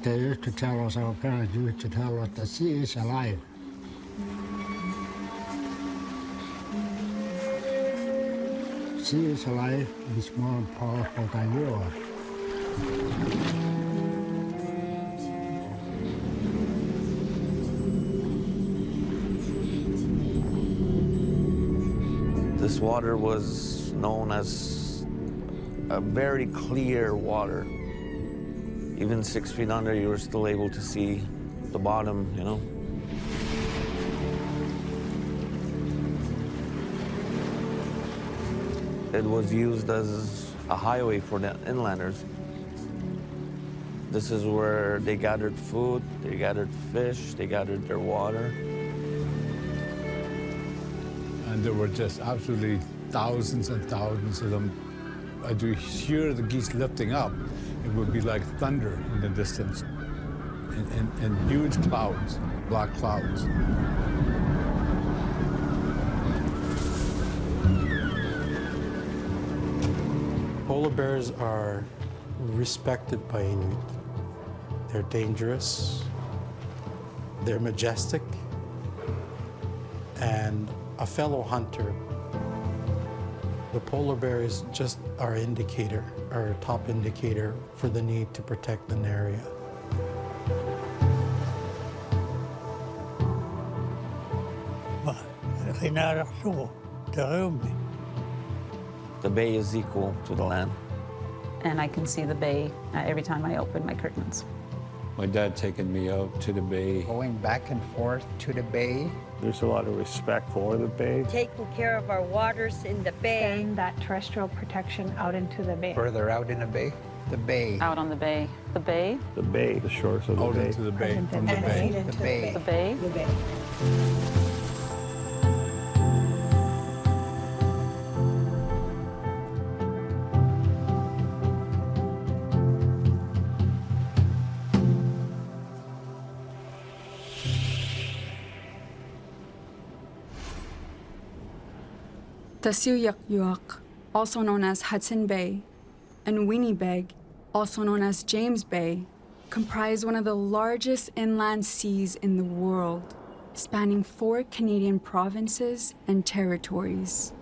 They used to tell us, our parents used to tell us, the sea is alive. Sea is alive, it's more powerful than you are. This water was known as a very clear water. Even 6 feet under, you were still able to see the bottom, you know? It was used as a highway for the inlanders. This is where they gathered food, they gathered fish, they gathered their water. And there were just absolutely thousands and thousands of them. As you hear the geese lifting up, it would be like thunder in the distance, and huge clouds, black clouds. Polar bears are respected by Inuit. They're dangerous, they're majestic, and a fellow hunter. The polar bear is just our indicator, our top indicator for the need to protect an area. The bay is equal to the land. And I can see the bay every time I open my curtains. My dad taking me out to the bay. Going back and forth to the bay. There's a lot of respect for the bay. Taking care of our waters in the bay. And that terrestrial protection out into the bay. Further out in the bay. The bay. Out on the bay. The bay? The bay, the shores of the Out bay. into the bay, from the bay. The bay. The bay? The bay. Tasiuiaq, also known as Hudson Bay, and Winnipeg, also known as James Bay, comprise one of the largest inland seas in the world, spanning 4 Canadian provinces and territories.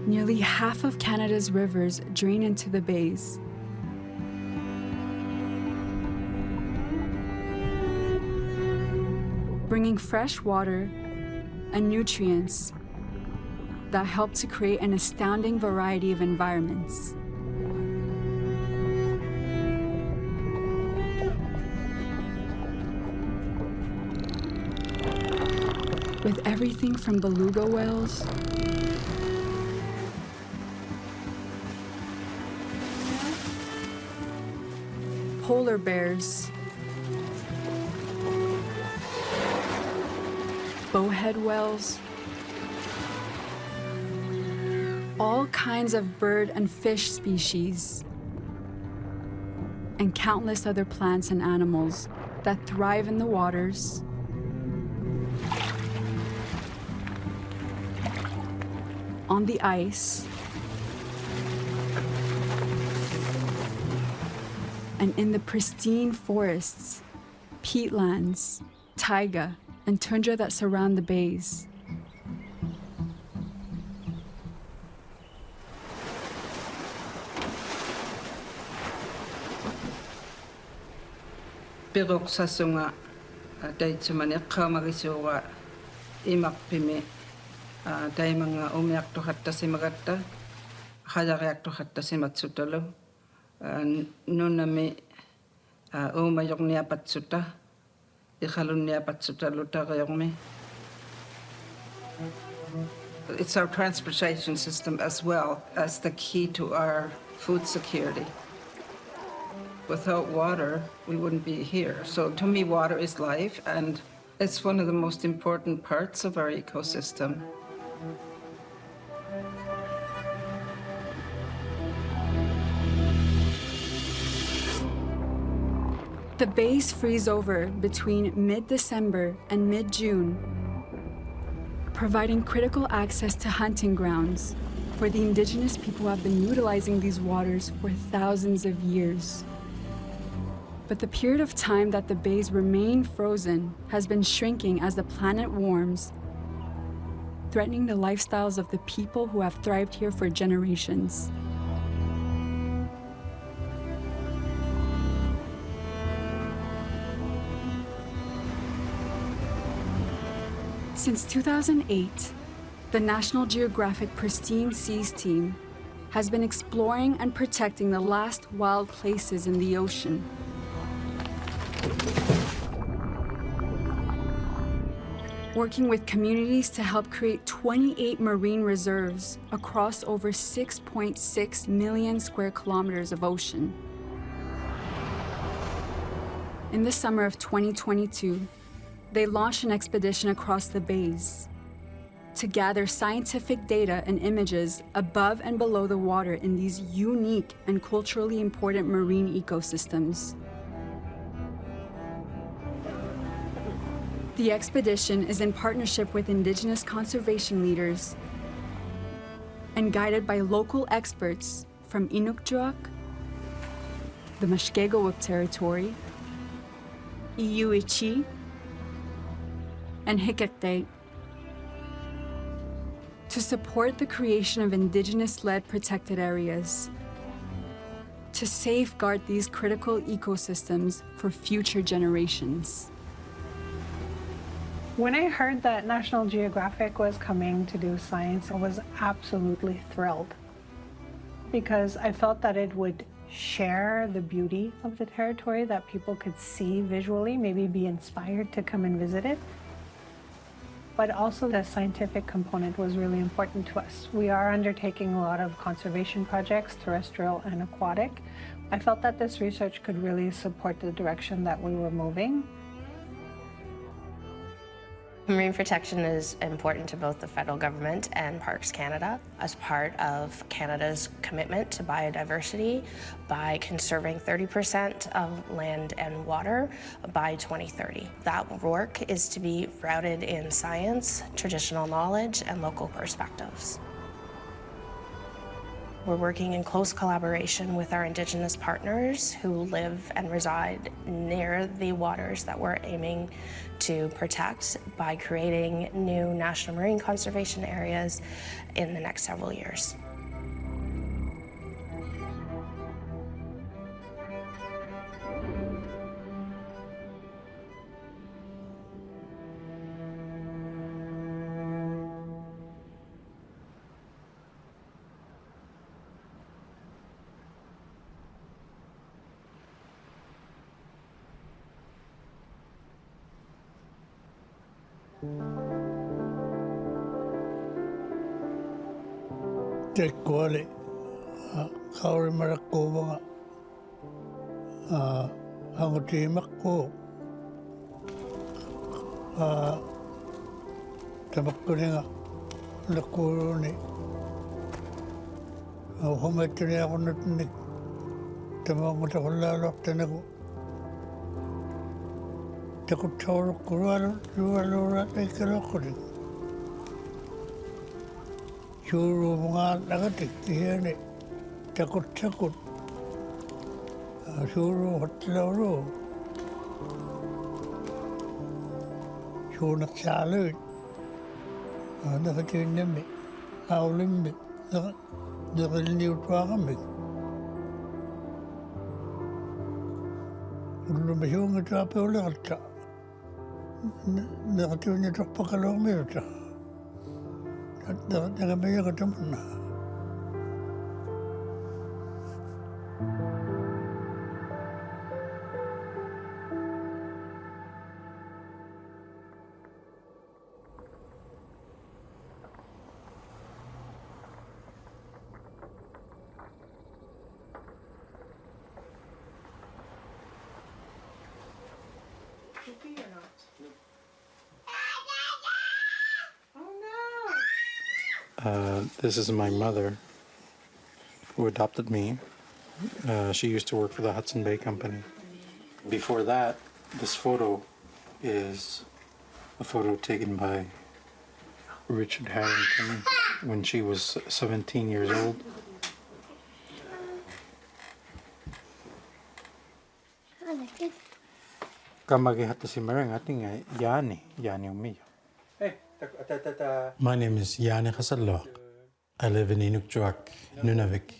Nearly half of Canada's rivers drain into the bays. Bringing fresh water and nutrients that help to create an astounding variety of environments. With everything from beluga whales polar bears, bowhead whales, all kinds of bird and fish species, and countless other plants and animals that thrive in the waters, on the ice, and in the pristine forests, peatlands, taiga, and tundra that surround the bays. Pirok sasunga daitsumani qamagisuwa imaqpimi daimanga umiaqtu hattasimagatta hajariaqtu hattasimatsutalu nunami umayogniapatsuta ikhalunniapatsutalu taqayogmi. It's our transportation system as well as the key to our food security. Without water, we wouldn't be here. So to me, water is life, and it's one of the most important parts of our ecosystem. The bays freeze over between mid-December and mid-June, providing critical access to hunting grounds for the indigenous people who have been utilizing these waters for thousands of years. But the period of time that the bays remain frozen has been shrinking as the planet warms, threatening the lifestyles of the people who have thrived here for generations. Since 2008, the National Geographic Pristine Seas team has been exploring and protecting the last wild places in the ocean. Working with communities to help create 28 marine reserves across over 6.6 million square kilometers of ocean. In the summer of 2022, they launched an expedition across the bays to gather scientific data and images above and below the water in these unique and culturally important marine ecosystems. The expedition is in partnership with Indigenous conservation leaders and guided by local experts from Inukjuak, the Mushkegowuk territory, Iyuichi, and Hikikte, to support the creation of Indigenous-led protected areas, to safeguard these critical ecosystems for future generations. When I heard that National Geographic was coming to do science, I was absolutely thrilled because I felt that it would share the beauty of the territory that people could see visually, maybe be inspired to come and visit it. But also the scientific component was really important to us. We are undertaking a lot of conservation projects, terrestrial and aquatic. I felt that this research could really support the direction that we were moving. Marine protection is important to both the federal government and Parks Canada as part of Canada's commitment to biodiversity by conserving 30% of land and water by 2030. That work is to be rooted in science, traditional knowledge, and local perspectives. We're working in close collaboration with our Indigenous partners who live and reside near the waters that we're aiming to protect by creating new national marine conservation areas in the next several years. Tekwale, kauri marakko mga hangotimak ko, tamakko nga nakuro ni, humaito niya ako natinig, tamangot ako lalak tanago. Takot tawag ko ruwalo ay karako rin. Shuru mga nagatik diyan takot shuru hotlaro shuru naksalo nagatin nami aulim nagaliniw pa kami lumasyong ito api ulit ka nagatin niya ito pakalong meron siya. Jangan banyak ketemu. This is my mother, who adopted me. She used to work for the Hudson Bay Company. Before that, this photo is a photo taken by Richard Harrington when she was 17 years old. My name is Yani Khasallo. I live in Inukjuak, Nunavik.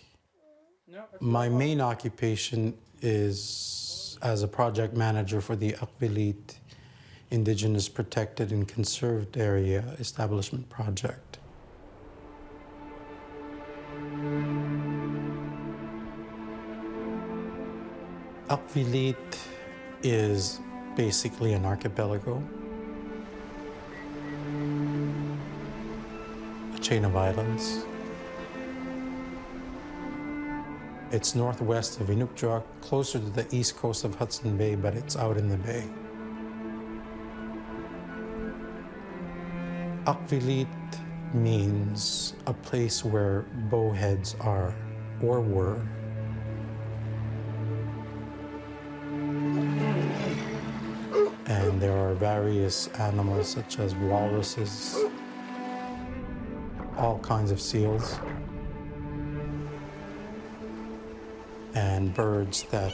My main occupation is as a project manager for the Akvilit Indigenous Protected and Conserved Area Establishment Project. Akvilit is basically an archipelago, a chain of islands. It's northwest of Inukjuak, closer to the east coast of Hudson Bay, but it's out in the bay. Akvilit means a place where bowheads are or were. And there are various animals such as walruses, all kinds of seals, and birds that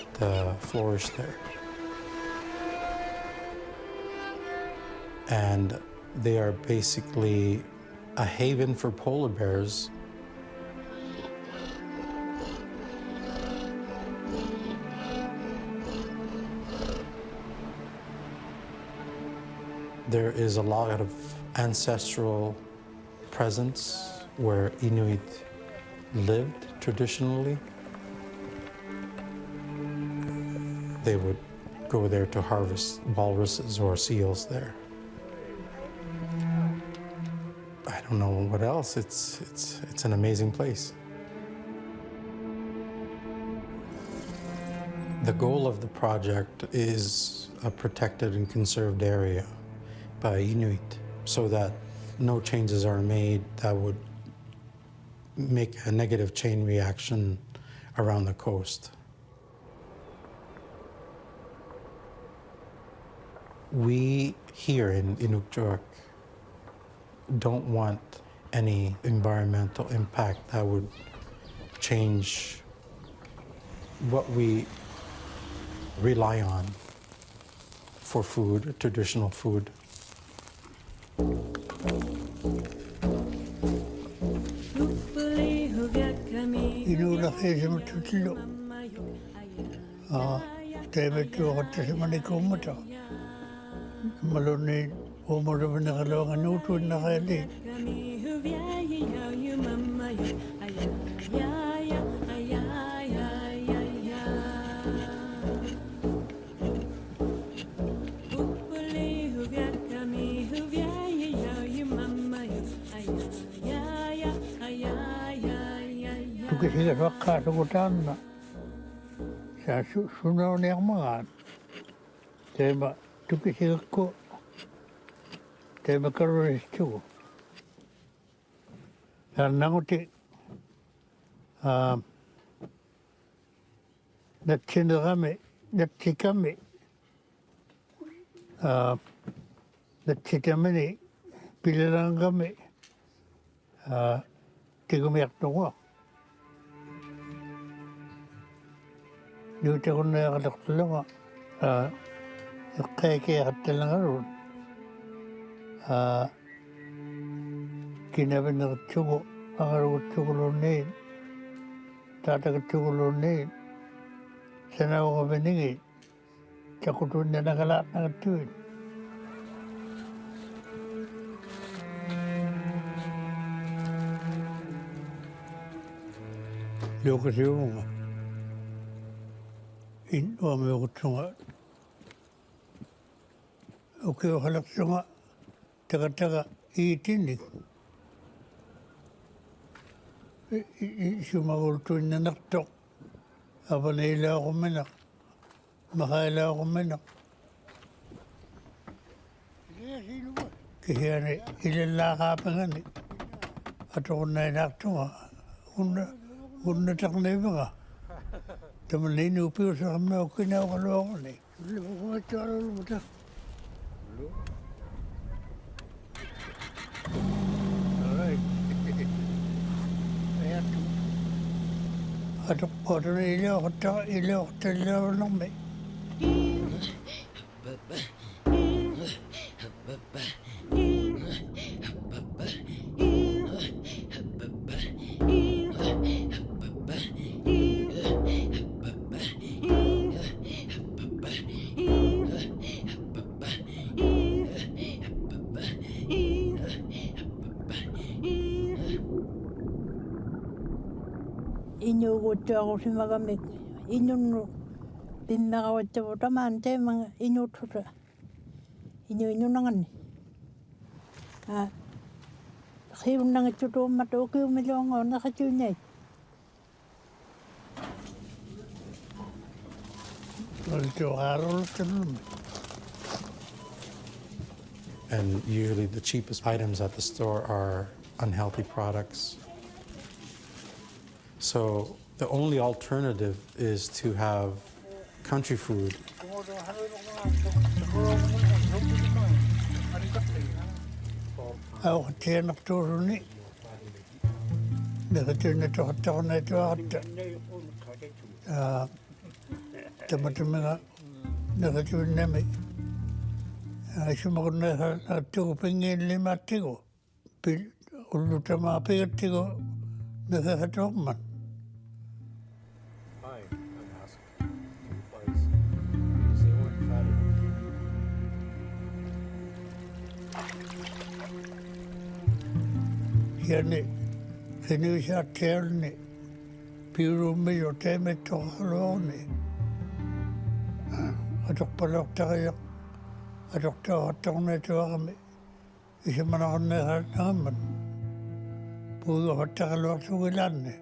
flourish there. And they are basically a haven for polar bears. There is a lot of ancestral presence where Inuit lived traditionally. They would go there to harvest walruses or seals there. I don't know what else. It's an amazing place. The goal of the project is a protected and conserved area by Inuit so that no changes are made that would make a negative chain reaction around the coast. We here in Inukjuak don't want any environmental impact that would change what we rely on for food, traditional food. Inula khesem tutlo. Tebe tu hotte semani kumata. Malone omoro benagalo nganu tu nagale. Tukisiga wakka tukutanna. Sa suno nermaan. Tema tukisiga ko. Tema karoristu. Nanguti natchinrame, natchikame. Natchikamene pilarangame. Tigumiaknoa. Newton Langa, Kake at the Langarun, Kinavin Chugo, Agaru Chugo name, Tata Chugo name, Senao of Beningi, Chakutun Nagala and two. Locasium. In Omeotunga. Okay, Halaxunga, Tagataga, eating. Shumagul to Nanakto, Avanela Romena, Mahala Romena. Kihiane, Ilella Hapangani, Atona Naktua, Unna Takneva. The Malinu Pills are milking out alone. Atuk kodono ile okta me. Inyo gutya ko si magamit. Inyo no pinna ko te botamante mang inyo tuta. Inyo nangan. Khiun nang chuto mato ku milong on na khachunyai. And usually the cheapest items at the store are unhealthy products. So the only alternative is to have country food. Ako tiyan nakturo ni. Nakatun na to na ito at tamatama nga nakatun na may. Sumakot na ito pingin lima tigo. Ulutama pigat tigo nakakatok man. Yani kini siya ni piru mi yo teme to haloni atok palok tayo atok to na to kami isa man na naman puyo hatta kalok to gilan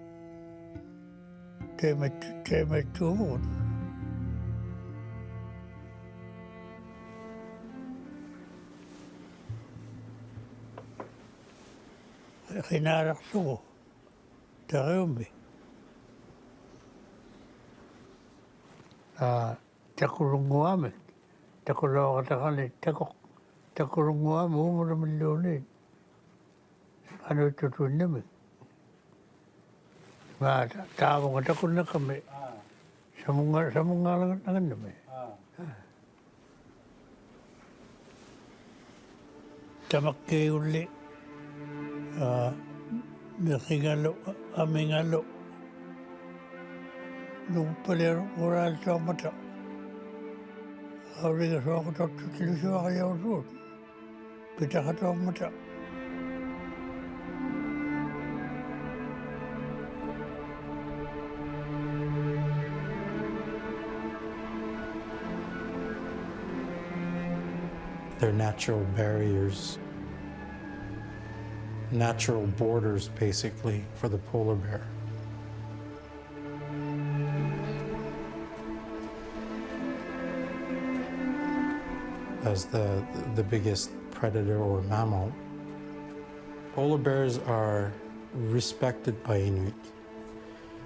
teme to Khinarak suko. Tarumbi. Takulunguamen. Takulawakatakali. Takulunguamen. Umuramin ano tutun namin. Tawag ka takul na kami. Sa mga lang namin. Tamakki uli. Nakingalo, amingalo. Nung pala oral sa mata. Kawali ka sa ako tutuli sa kayaw doon. Pita ka sa mata. They're natural barriers. Natural borders, basically, for the polar bear. As the biggest predator or mammal, polar bears are respected by Inuit.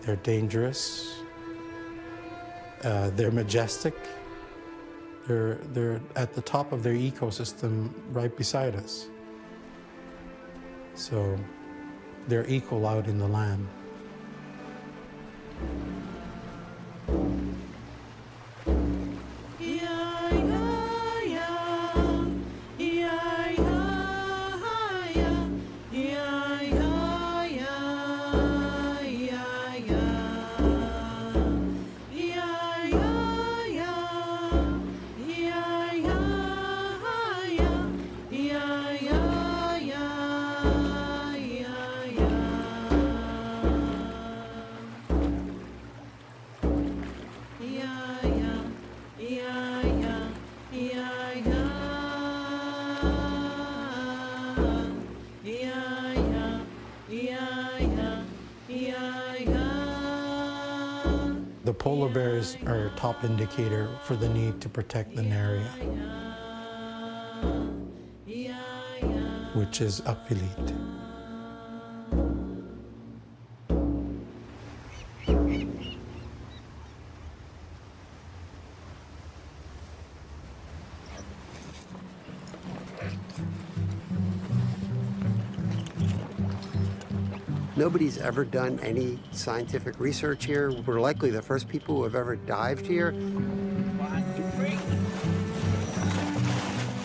They're dangerous. They're majestic. They're at the top of their ecosystem right beside us. So they're equal out in the land. The polar bears are a top indicator for the need to protect the Naria, which is Apilit. Nobody's ever done any scientific research here. We're likely the first people who have ever dived here.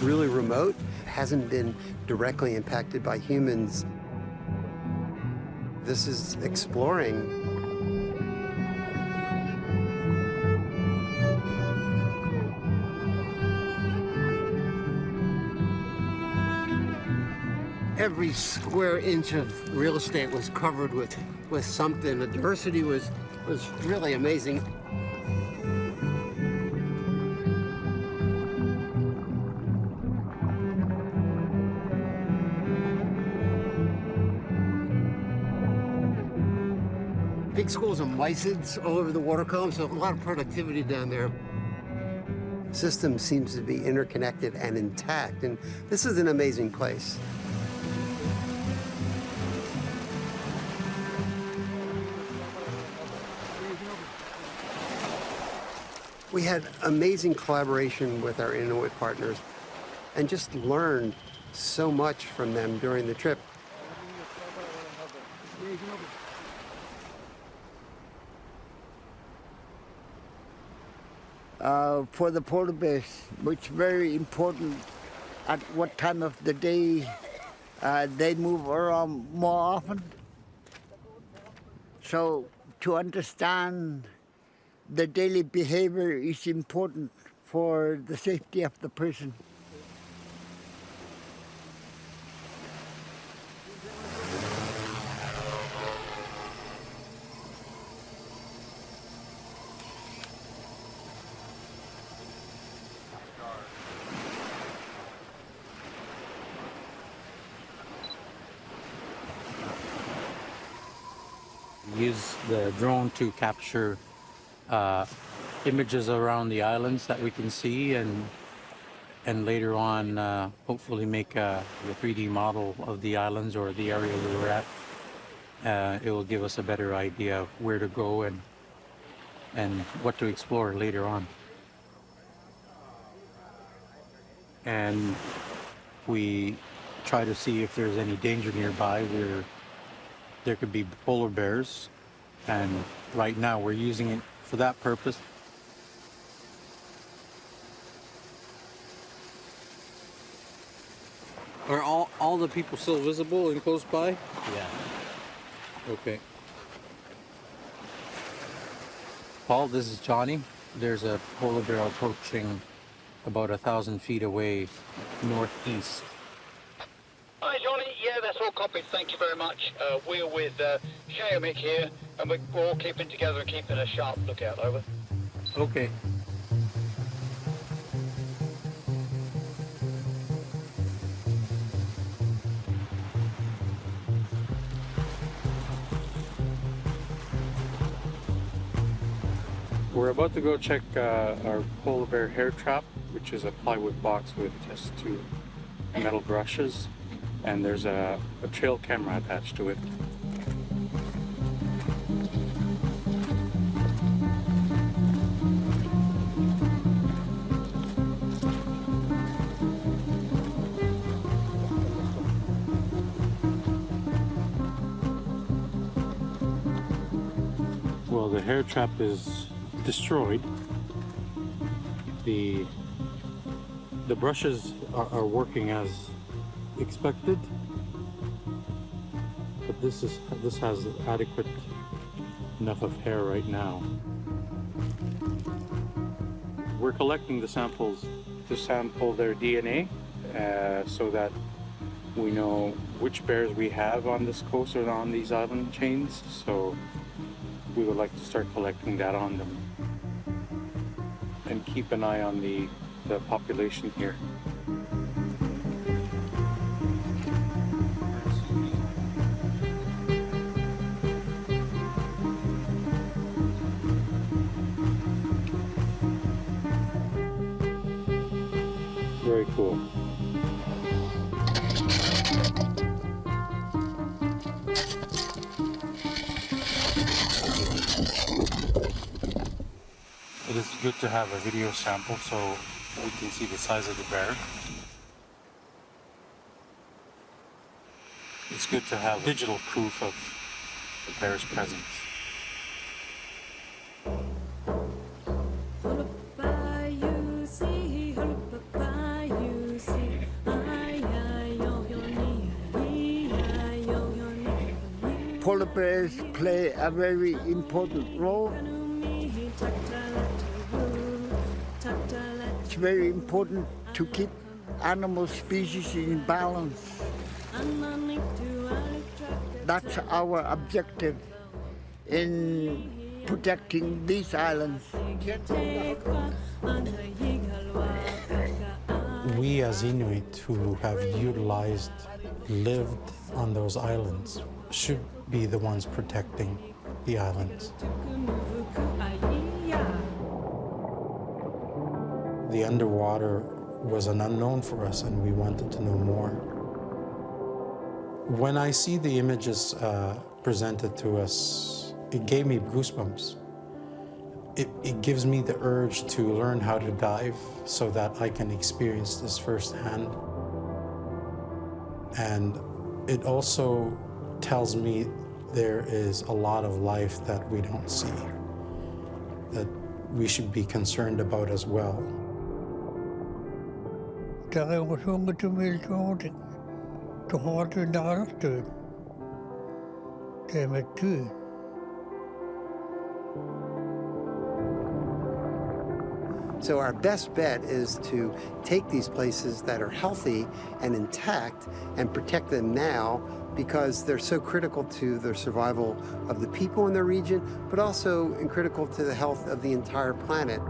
Really remote, hasn't been directly impacted by humans. This is exploring. Every square inch of real estate was covered with something. The diversity was really amazing. Big schools of mysids all over the water column, so a lot of productivity down there. The system seems to be interconnected and intact, and this is an amazing place. We had amazing collaboration with our Inuit partners and just learned so much from them during the trip. For the polar bears, which very important at what time of the day they move around more often. So to understand the daily behavior is important for the safety of the person. Use the drone to capture images around the islands that we can see, and later on hopefully make a 3D model of the islands or the area where we're at. It will give us a better idea of where to go and what to explore later on. And we try to see if there's any danger nearby where there could be polar bears, and right now we're using it for that purpose. Are all the people still visible and close by? Yeah. Okay. Paul, this is Johnny. There's a polar bear approaching about 1,000 feet away northeast. Hi Johnny, yeah, that's all copied, thank you very much. We're with Shaomik here, and we're all keeping together and keeping a sharp lookout, over. Okay. We're about to go check our polar bear hair trap, which is a plywood box with just 2 metal brushes, and there's a trail camera attached to it. Well, the hair trap is destroyed. The brushes are working as expected, but this has adequate enough of hair right now. We're collecting the samples to sample their DNA so that we know which bears we have on this coast or on these island chains. So we would like to start collecting that on them and keep an eye on the population here. Very cool. It is good to have a video sample so we can see the size of the bear. It's good to have digital proof of the bear's presence. Polar bears play a very important role. It's very important to keep animal species in balance. That's our objective in protecting these islands. We as Inuit who have lived on those islands, should be the ones protecting the islands. The underwater was an unknown for us, and we wanted to know more. When I see the images presented to us, it gave me goosebumps. It gives me the urge to learn how to dive so that I can experience this firsthand. And it also tells me there is a lot of life that we don't see, that we should be concerned about as well. So our best bet is to take these places that are healthy and intact and protect them now, because they're so critical to the survival of the people in the region, but also critical to the health of the entire planet.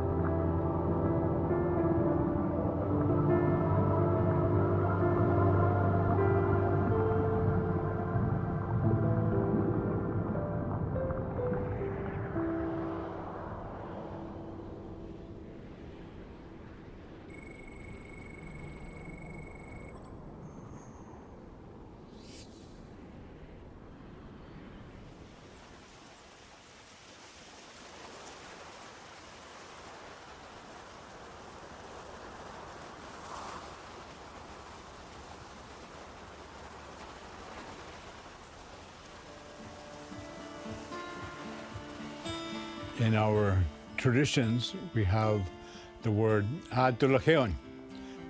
In our traditions, we have the word Atulaheon,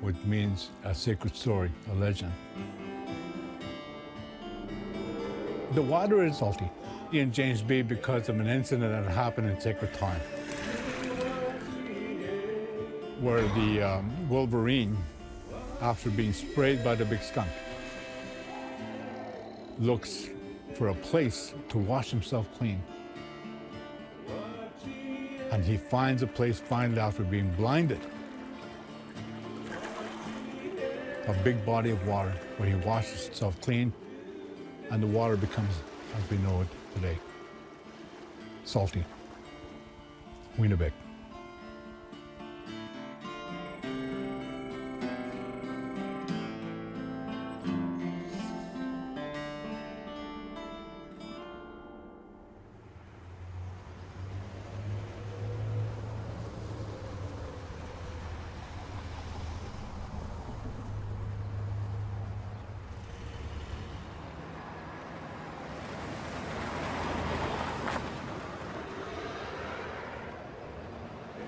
which means a sacred story, a legend. The water is salty in James Bay because of an incident that happened in Sacred Time, where the wolverine, after being sprayed by the big skunk, looks for a place to wash himself clean. And he finds a place finally after being blinded. A big body of water where he washes himself clean, and the water becomes, as we know it today, salty. Weenabeck.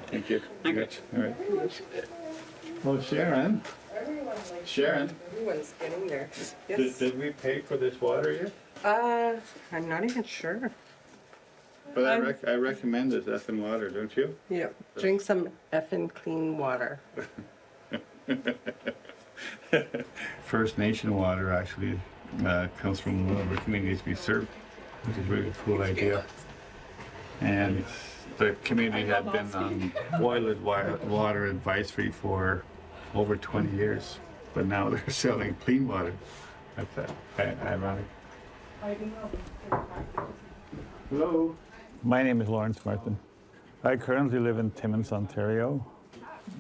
Thank you. Good. All right. Well, Sharon. Sharon. Everyone's getting there. Yes. Did we pay for this water yet? I'm not even sure. But I recommend this effing water, don't you? Yeah. Drink some effing clean water. First Nation water actually comes from one of the communities we serve, which is a really cool idea. And the community had been on boiled water advisory for over 20 years, but now they're selling clean water. That's ironic. Hello. My name is Lawrence Martin. I currently live in Timmins, Ontario.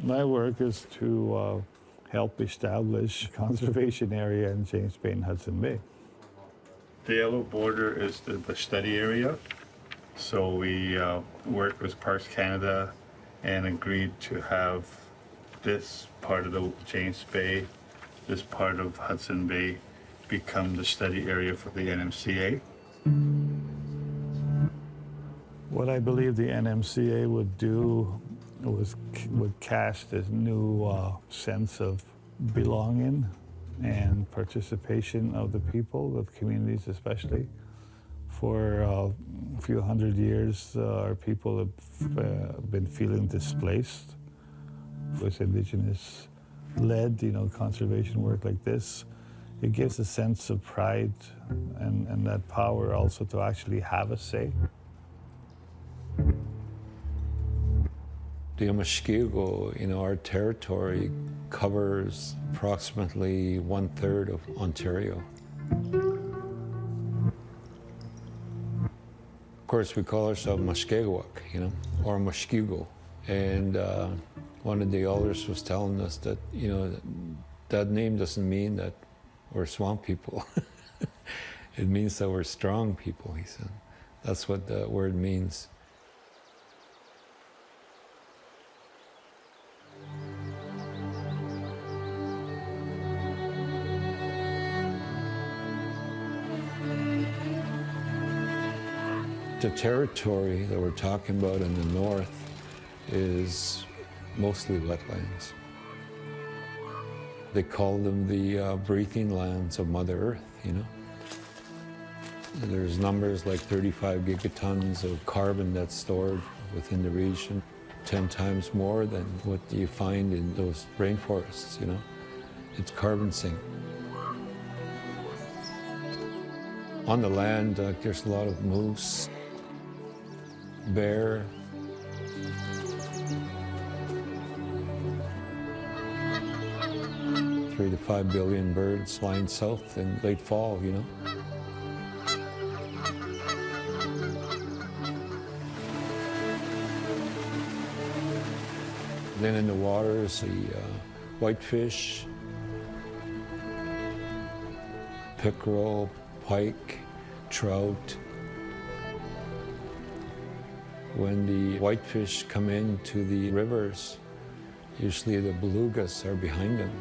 My work is to help establish a conservation area in James Bay and Hudson Bay. The yellow border is the study area. So we worked with Parks Canada and agreed to have this part of the James Bay, this part of Hudson Bay, become the study area for the NMCA. What I believe the NMCA would do would cast this new sense of belonging and participation of the people, of communities especially. For a few hundred years, our people have been feeling displaced. With Indigenous-led, conservation work like this, it gives a sense of pride and that power also to actually have a say. The Mushkegowuk, our territory covers approximately 1/3 of Ontario. Of course, we call ourselves Mushkegowuk, or Mushkegowuk. And one of the elders was telling us that, that name doesn't mean that we're swamp people. It means that we're strong people, he said. That's what the word means. The territory that we're talking about in the north is mostly wetlands. They call them the breathing lands of Mother Earth, There's numbers like 35 gigatons of carbon that's stored within the region, 10 times more than what you find in those rainforests, It's carbon sink. On the land, there's a lot of moose, bear, 3 to 5 billion birds flying south in late fall, Then in the waters, the whitefish, pickerel, pike, trout. When the whitefish come into the rivers, usually the belugas are behind them.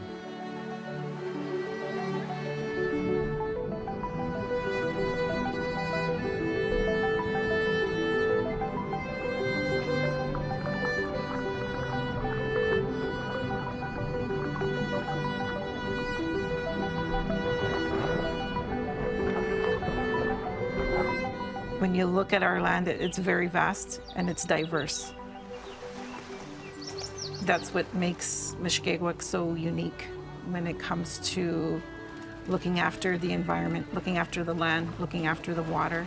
When you look at our land, it's very vast and it's diverse. That's what makes Mushkegowuk so unique when it comes to looking after the environment, looking after the land, looking after the water.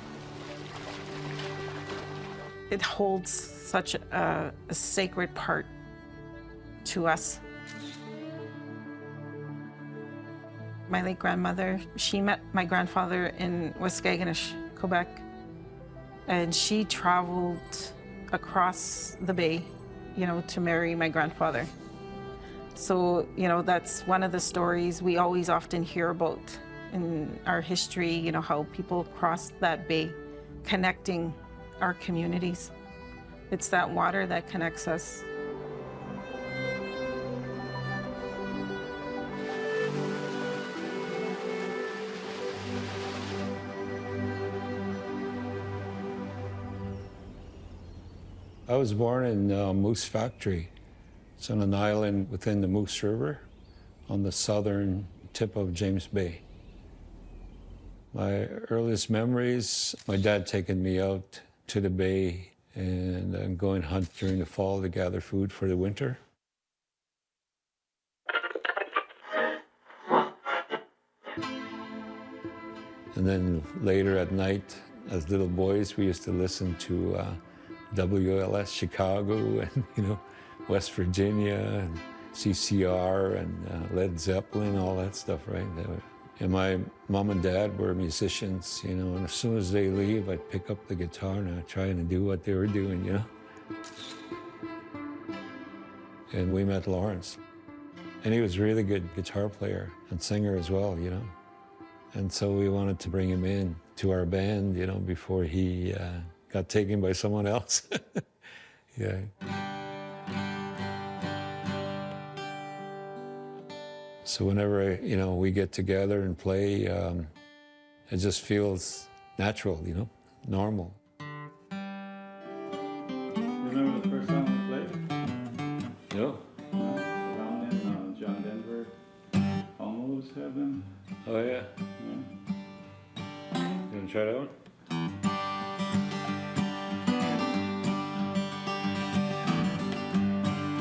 It holds such a sacred part to us. My late grandmother, she met my grandfather in Waskaganish, Quebec. And she traveled across the bay, to marry my grandfather. So, that's one of the stories we always often hear about in our history, how people crossed that bay, connecting our communities. It's that water that connects us. I was born in Moose Factory. It's on an island within the Moose River on the southern tip of James Bay. My earliest memories, my dad taking me out to the bay and going hunt during the fall to gather food for the winter. And then later at night, as little boys, we used to listen to WLS Chicago and, West Virginia and CCR and Led Zeppelin, all that stuff, right? And my mom and dad were musicians, and as soon as they leave, I'd pick up the guitar and I'd try and do what they were doing, And we met Lawrence. And he was a really good guitar player and singer as well, And so we wanted to bring him in to our band, before he got taken by someone else. Yeah. So whenever, we get together and play, it just feels natural, normal. to try that one?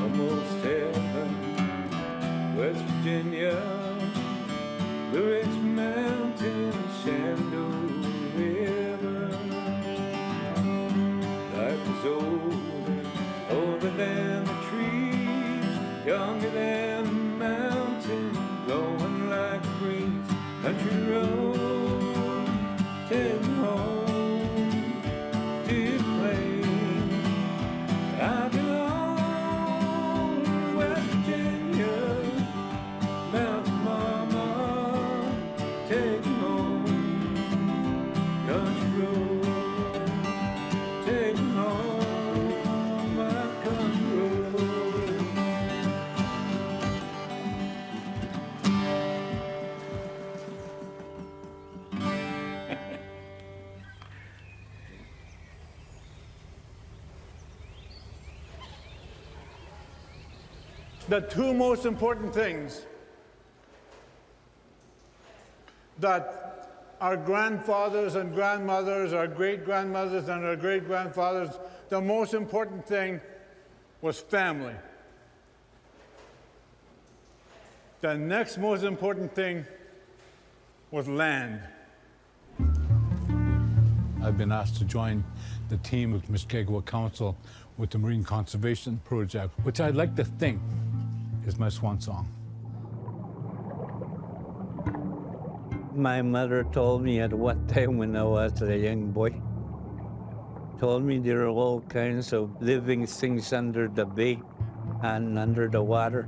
Almost heaven, West Virginia, the rich mountain, Shenandoah River. Life is older than the trees, younger than the mountain, blowing like a breeze. Country road, take me home to your place. I belong in West Virginia, Mountain Mama, take me home. Country road, take me home, my country road. The two most important things that our grandfathers and grandmothers, our great-grandmothers and our great-grandfathers, the most important thing was family. The next most important thing was land. I've been asked to join the team with Mushkegowuk Council with the Marine Conservation Project, which I'd like to think is my swan song. My mother told me at one time when I was a young boy, told me there are all kinds of living things under the bay and under the water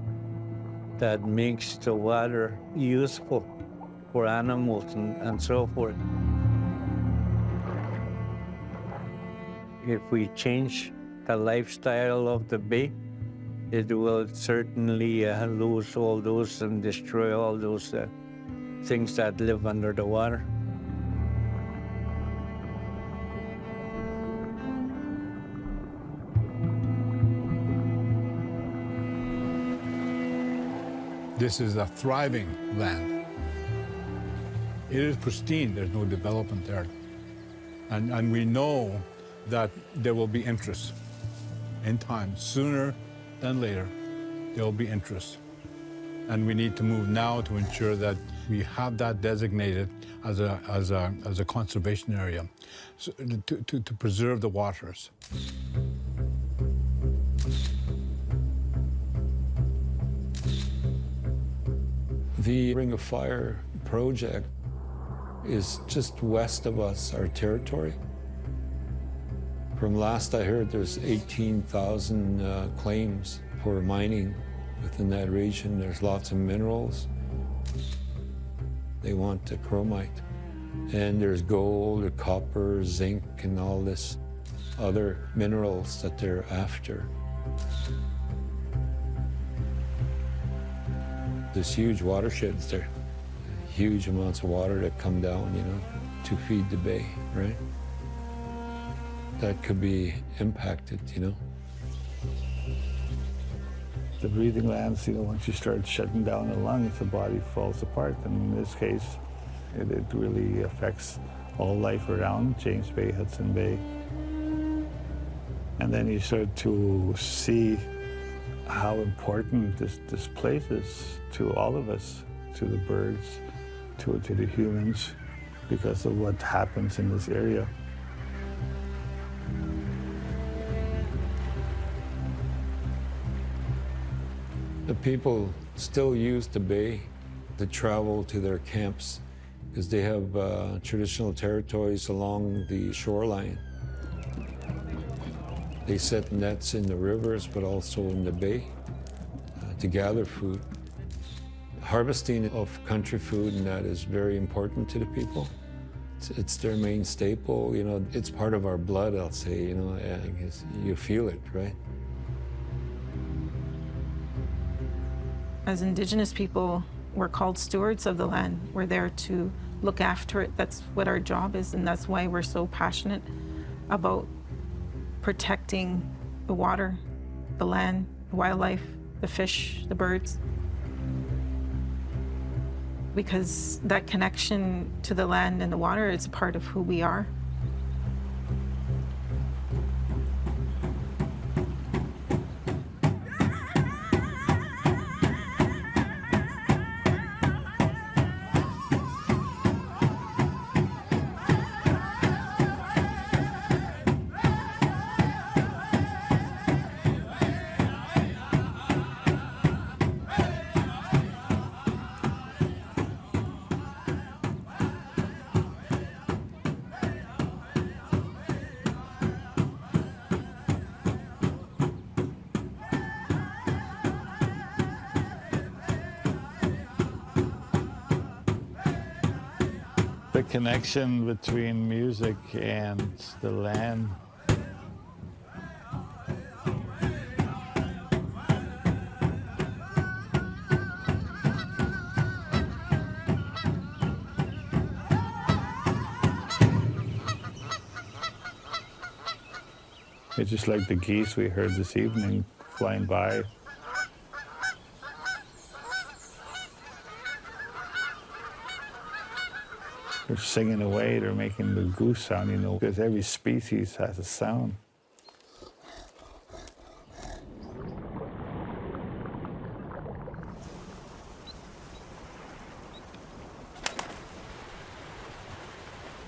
that makes the water useful for animals and so forth. If we change the lifestyle of the bay, it will certainly lose all those and destroy all those things that live under the water. This is a thriving land. It is pristine, there's no development there. And we know that there will be interest in time, sooner than later, there will be interest. And we need to move now to ensure that we have that designated as a conservation area, so to preserve the waters. The Ring of Fire project is just west of us, our territory. From last I heard, there's 18,000 claims for mining within that region. There's lots of minerals. They want the chromite. And there's gold, or copper, zinc, and all this other minerals that they're after. There's huge watersheds there. Huge amounts of water that come down, you know, to feed the bay, right? That could be impacted, you know. The breathing lands, you know, once you start shutting down the lungs, the body falls apart. And in this case, it really affects all life around James Bay, Hudson Bay. And then you start to see how important this place is to all of us, to the birds, to the humans, because of what happens in this area. The people still use the bay to travel to their camps because they have traditional territories along the shoreline. They set nets in the rivers, but also in the bay to gather food. Harvesting of country food, and that is very important to the people. It's their main staple, you know, it's part of our blood, I'll say, you know, and you feel it, right? As Indigenous people, we're called stewards of the land. We're there to look after it. That's what our job is, and that's why we're so passionate about protecting the water, the land, the wildlife, the fish, the birds. because that connection to the land and the water is part of who we are. The connection between music and the land. It's just like the geese we heard this evening flying by. They're singing away, they're making the goose sound, you know, because every species has a sound.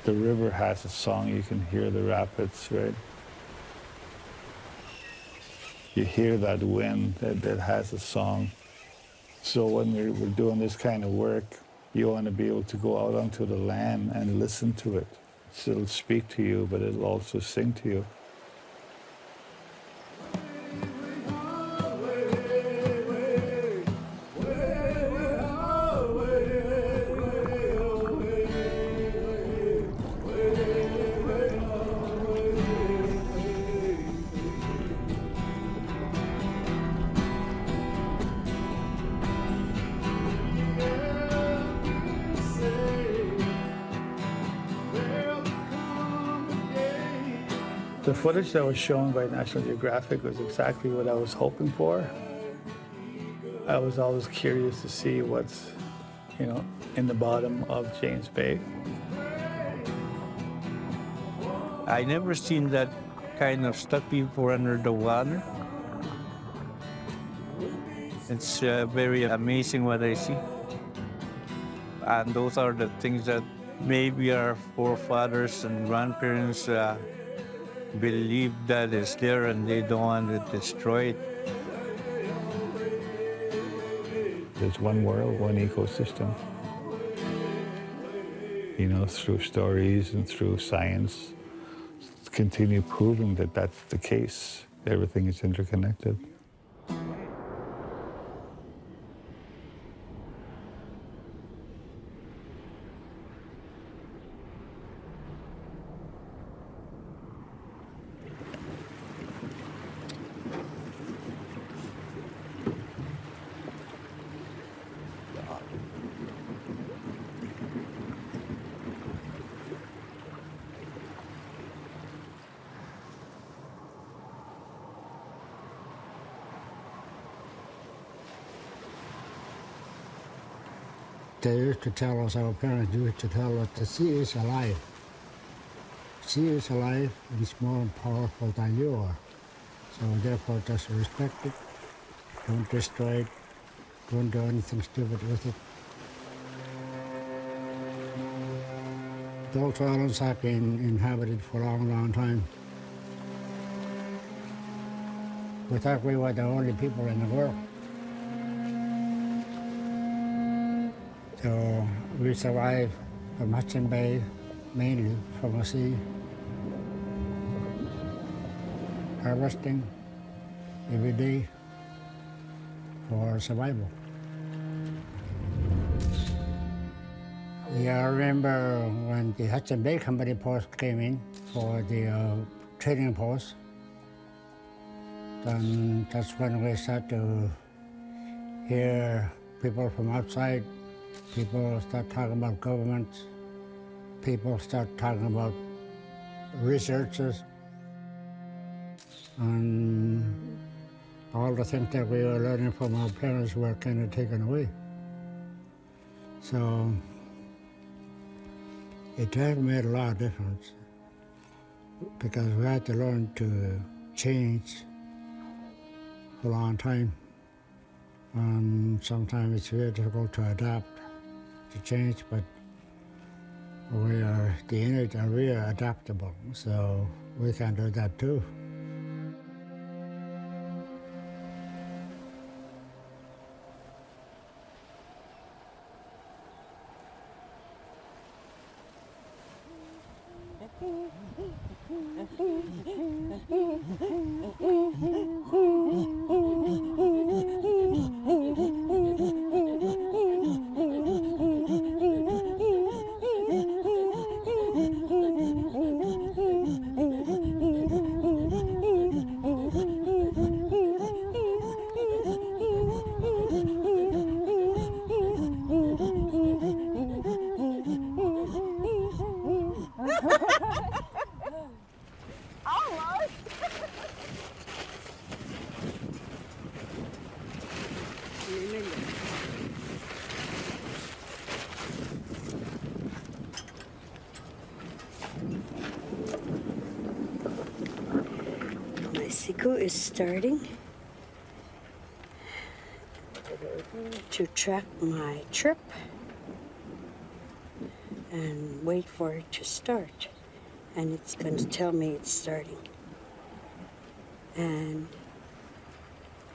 The river has a song, you can hear the rapids, right? You hear that wind that has a song. So when we're doing this kind of work, you want to be able to go out onto the land and listen to it. It'll speak to you, but it'll also sing to you. The footage that was shown by National Geographic was exactly what I was hoping for. I was always curious to see what's, you know, in the bottom of James Bay. I never seen that kind of stuff before under the water. It's very amazing what I see. And those are the things that maybe our forefathers and grandparents believe that is there and they don't want to destroy it. There's one world, one ecosystem. You know, through stories and through science, continue proving that that's the case. Everything is interconnected. They used to tell us, our parents used to tell us, the sea is alive. Sea is alive, it's more powerful than you are. So therefore just respect it, don't destroy it, don't do anything stupid with it. Those islands have been inhabited for a long, long time. We thought we were the only people in the world. So we survive from Hudson Bay, mainly from the sea, harvesting every day for survival. Yeah, I remember when the Hudson Bay Company post came in for the trading post, then that's when we started to hear people from outside. People start talking about governments. People start talking about researchers. And all the things that we were learning from our parents were kind of taken away. So it has made a lot of difference because we had to learn to change for a long time. And sometimes it's very difficult to adapt to change, but the Inuit are really adaptable, so we can do that too. My siku is starting to track my trip and wait for it to start. And it's going to tell me it's starting. And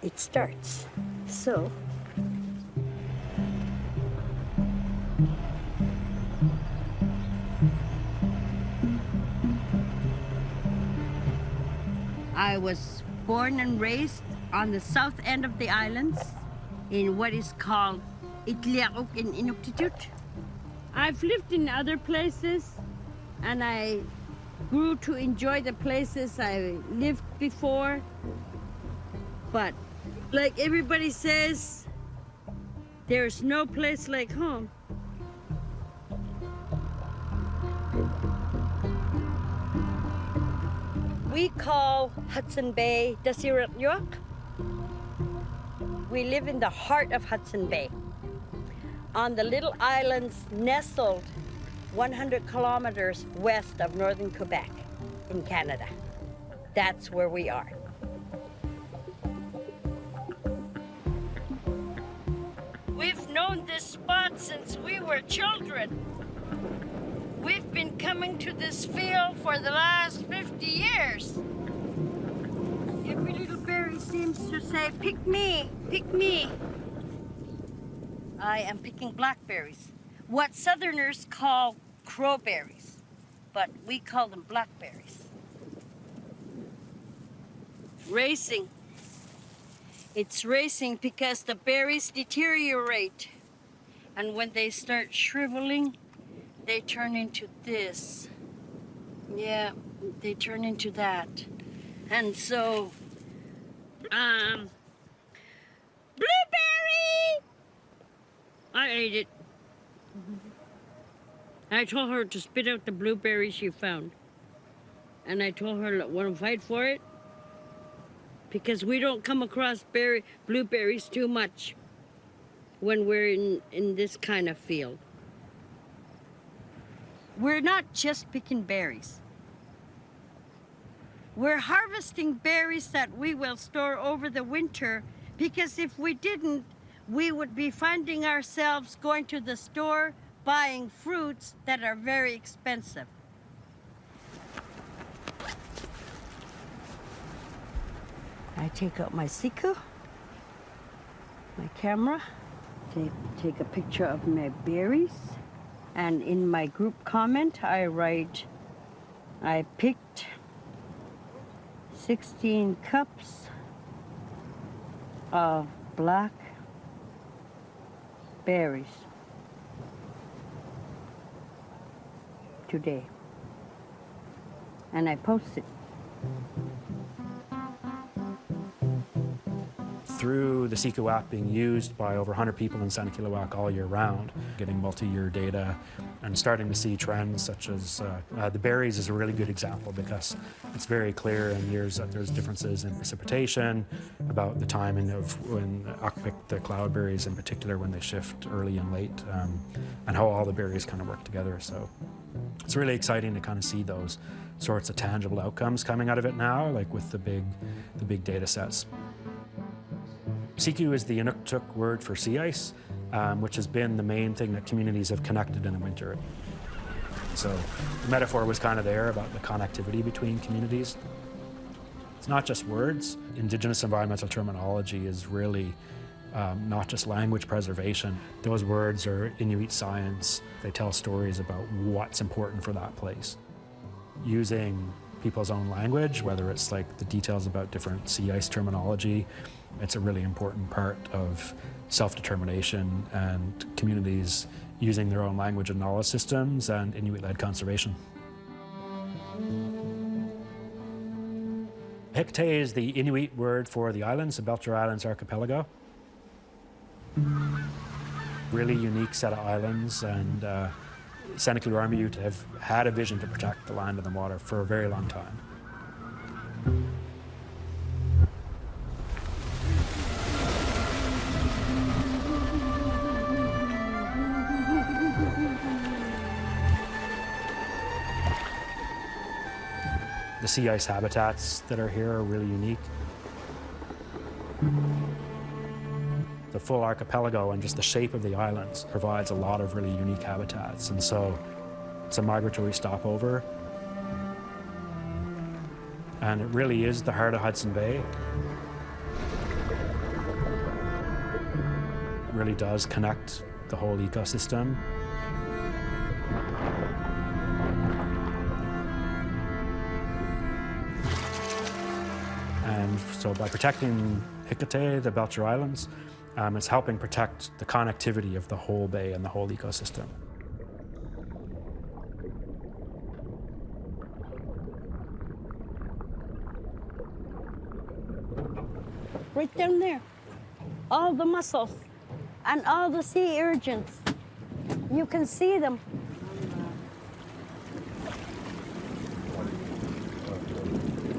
it starts. So I was born and raised on the south end of the islands in what is called Itliaruk in Inuktitut. I've lived in other places and I grew to enjoy the places I lived before. But like everybody says, there's no place like home. We call Hudson Bay Dasiratyuak. We live in the heart of Hudson Bay, on the little islands nestled 100 kilometers west of northern Quebec in Canada. That's where we are. We've known this spot since we were children. We've been coming to this field for the last 50 years. Every little berry seems to say, pick me, pick me. I am picking blackberries, what Southerners call crowberries, but we call them blackberries. Racing. It's racing because the berries deteriorate, and when they start shriveling, they turn into this. Yeah, they turn into that. And so, blueberry! I ate it. I told her to spit out the blueberries she found. And I told her, want to fight for it? Because we don't come across blueberries too much when we're in this kind of field. We're not just picking berries. We're harvesting berries that we will store over the winter, because if we didn't, we would be finding ourselves going to the store buying fruits that are very expensive. I take out my siku, my camera, take a picture of my berries. And in my group comment, I write, I picked 16 cups of black berries today. And I post it. through the Siku app being used by over 100 people in Senekilowak all year round, getting multi-year data and starting to see trends such as the berries is a really good example because it's very clear in years that there's differences in precipitation, about the timing of when Akpik, the cloudberries in particular, when they shift early and late, and how all the berries kind of work together. So it's really exciting to kind of see those sorts of tangible outcomes coming out of it now, like with the big data sets. Siku is the Inuktitut word for sea ice, which has been the main thing that communities have connected in the winter. So the metaphor was kind of there about the connectivity between communities. It's not just words. Indigenous environmental terminology is really not just language preservation. Those words are Inuit science. They tell stories about what's important for that place. Using people's own language, whether it's like the details about different sea ice terminology, it's a really important part of self-determination and communities using their own language and knowledge systems and Inuit-led conservation. Hikte is the Inuit word for the islands, the Belcher Islands archipelago. Really unique set of islands, and Senekal have had a vision to protect the land and the water for a very long time. The sea ice habitats that are here are really unique. The full archipelago and just the shape of the islands provides a lot of really unique habitats, and so it's a migratory stopover. And it really is the heart of Hudson Bay. It really does connect the whole ecosystem. And so by protecting Hikte, the Belcher Islands, it's helping protect the connectivity of the whole bay and the whole ecosystem. Right down there, all the mussels and all the sea urchins. You can see them.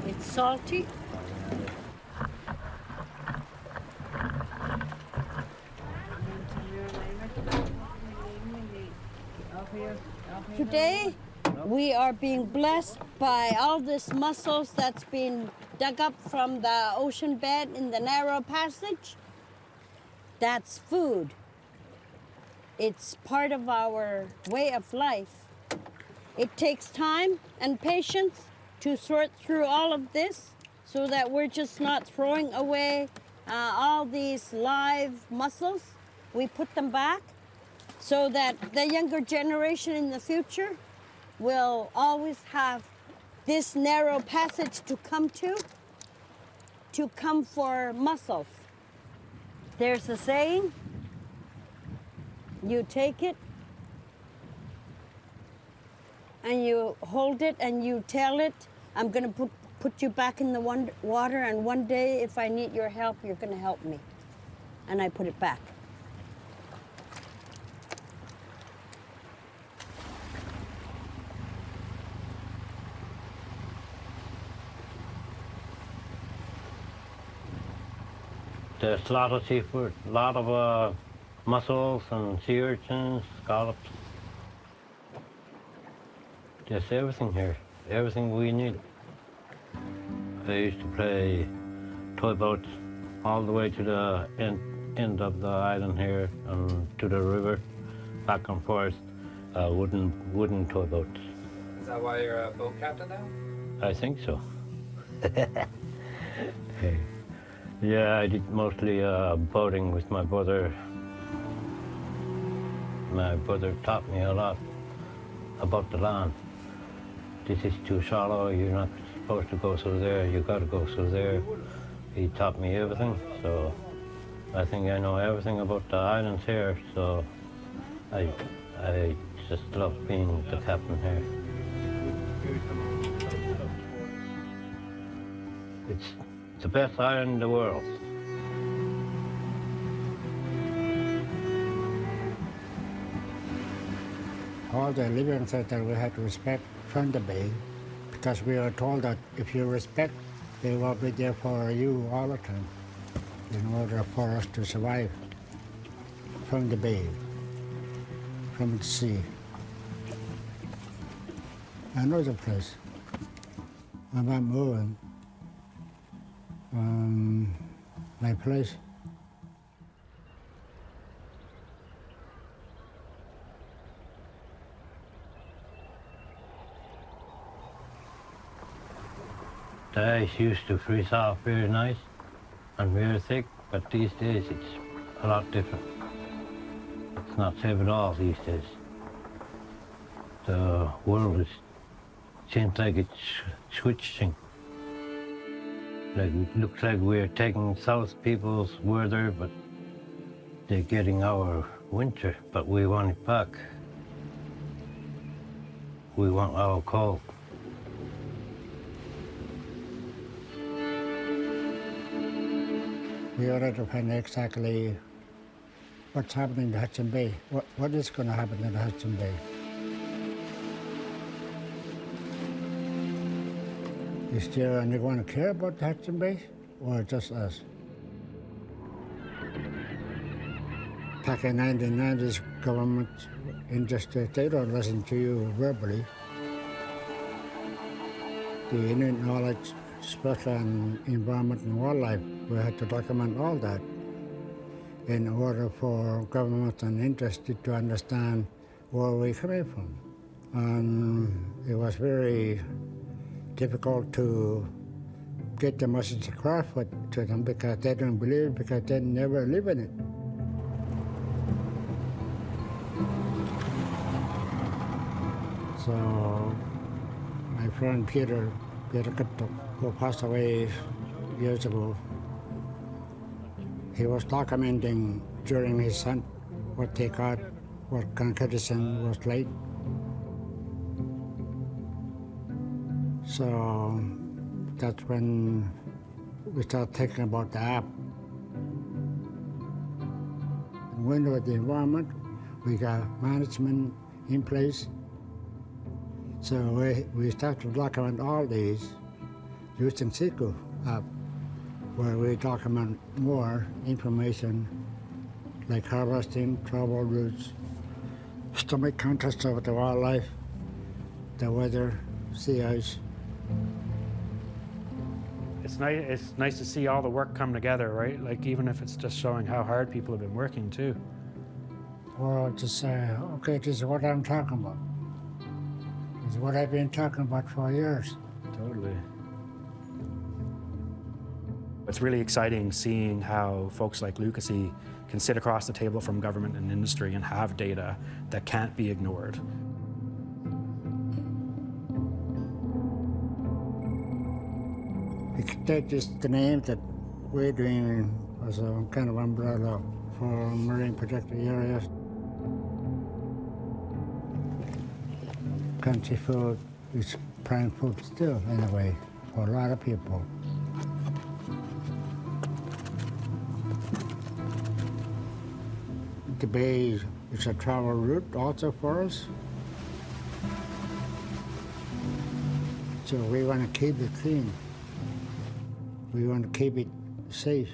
It's salty. Today, we are being blessed by all this mussels that's been dug up from the ocean bed in the narrow passage. That's food. It's part of our way of life. It takes time and patience to sort through all of this so that we're just not throwing away all these live mussels. We put them back so that the younger generation in the future will always have this narrow passage to come for mussels. There's a saying, you take it and you hold it and you tell it, I'm gonna put you back in the water, and one day if I need your help, you're gonna help me. And I put it back. There's a lot of seafood, a lot of mussels and sea urchins, scallops. There's everything here, everything we need. I used to play toy boats all the way to the end of the island here and to the river, back and forth, wooden toy boats. Is that why you're a boat captain now? I think so. Hey. Yeah, I did mostly boating with my brother. My brother taught me a lot about the land. This is too shallow, you're not supposed to go through there, you gotta go through there. He taught me everything, so I think I know everything about the islands here, so I just love being the captain here. It's the best island in the world. all the living things that we had to respect from the bay, because we are told that if you respect, they will be there for you all the time in order for us to survive from the bay, from the sea. Another place, I'm not moving. My place. The ice used to freeze off very nice and very thick, but these days it's a lot different. It's not safe at all these days. The world seems like it's switching. Like it looks like we're taking south people's weather, but they're getting our winter, but we want it back. We want our cold. We already find exactly what's happening in the Hudson Bay. What is going to happen in the Hudson Bay? Is there anyone who care about the Hudson Bay, or just us? Back in 1990s, government industry, they don't listen to you verbally. The Inuit knowledge, especially on environment and wildlife, we had to document all that in order for government and industry to understand where we're coming from. And it was very difficult to get the message across to them because they don't believe it, because they never live in it. So my friend Peter Katuk, who passed away years ago, he was documenting during his hunt what they got, what condition was like. So that's when we started thinking about the app. When with the environment, we got management in place. So we started to document all these using Siku app, where we document more information like harvesting, travel routes, stomach contents of the wildlife, the weather, sea ice. It's nice to see all the work come together, right? Like even if it's just showing how hard people have been working too. Well, to say, okay, this is what I'm talking about. This is what I've been talking about for years. Totally. It's really exciting seeing how folks like Lucasy can sit across the table from government and industry and have data that can't be ignored. That is the name that we're doing as a kind of umbrella for marine protected areas. Country food is prime food still, in a way, for a lot of people. The bay is a travel route also for us. So we want to keep it clean. We want to keep it safe.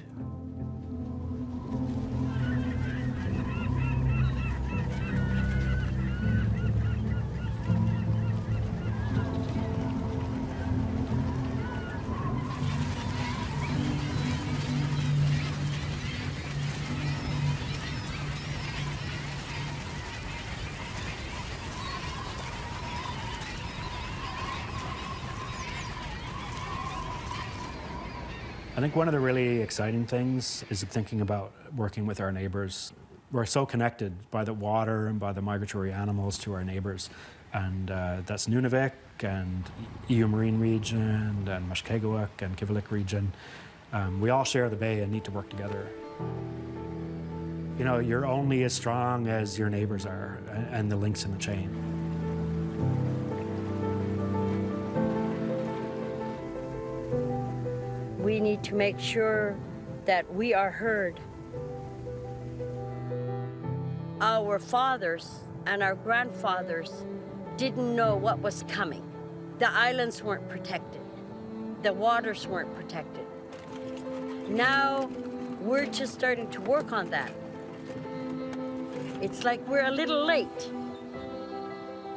I think one of the really exciting things is thinking about working with our neighbors. We're so connected by the water and by the migratory animals to our neighbors. And that's Nunavik and EU Marine Region and Mushkegowuk and Kivalliq Region. We all share the bay and need to work together. You know, you're only as strong as your neighbors are and the links in the chain. We need to make sure that we are heard. Our fathers and our grandfathers didn't know what was coming. The islands weren't protected. The waters weren't protected. Now, we're just starting to work on that. It's like we're a little late,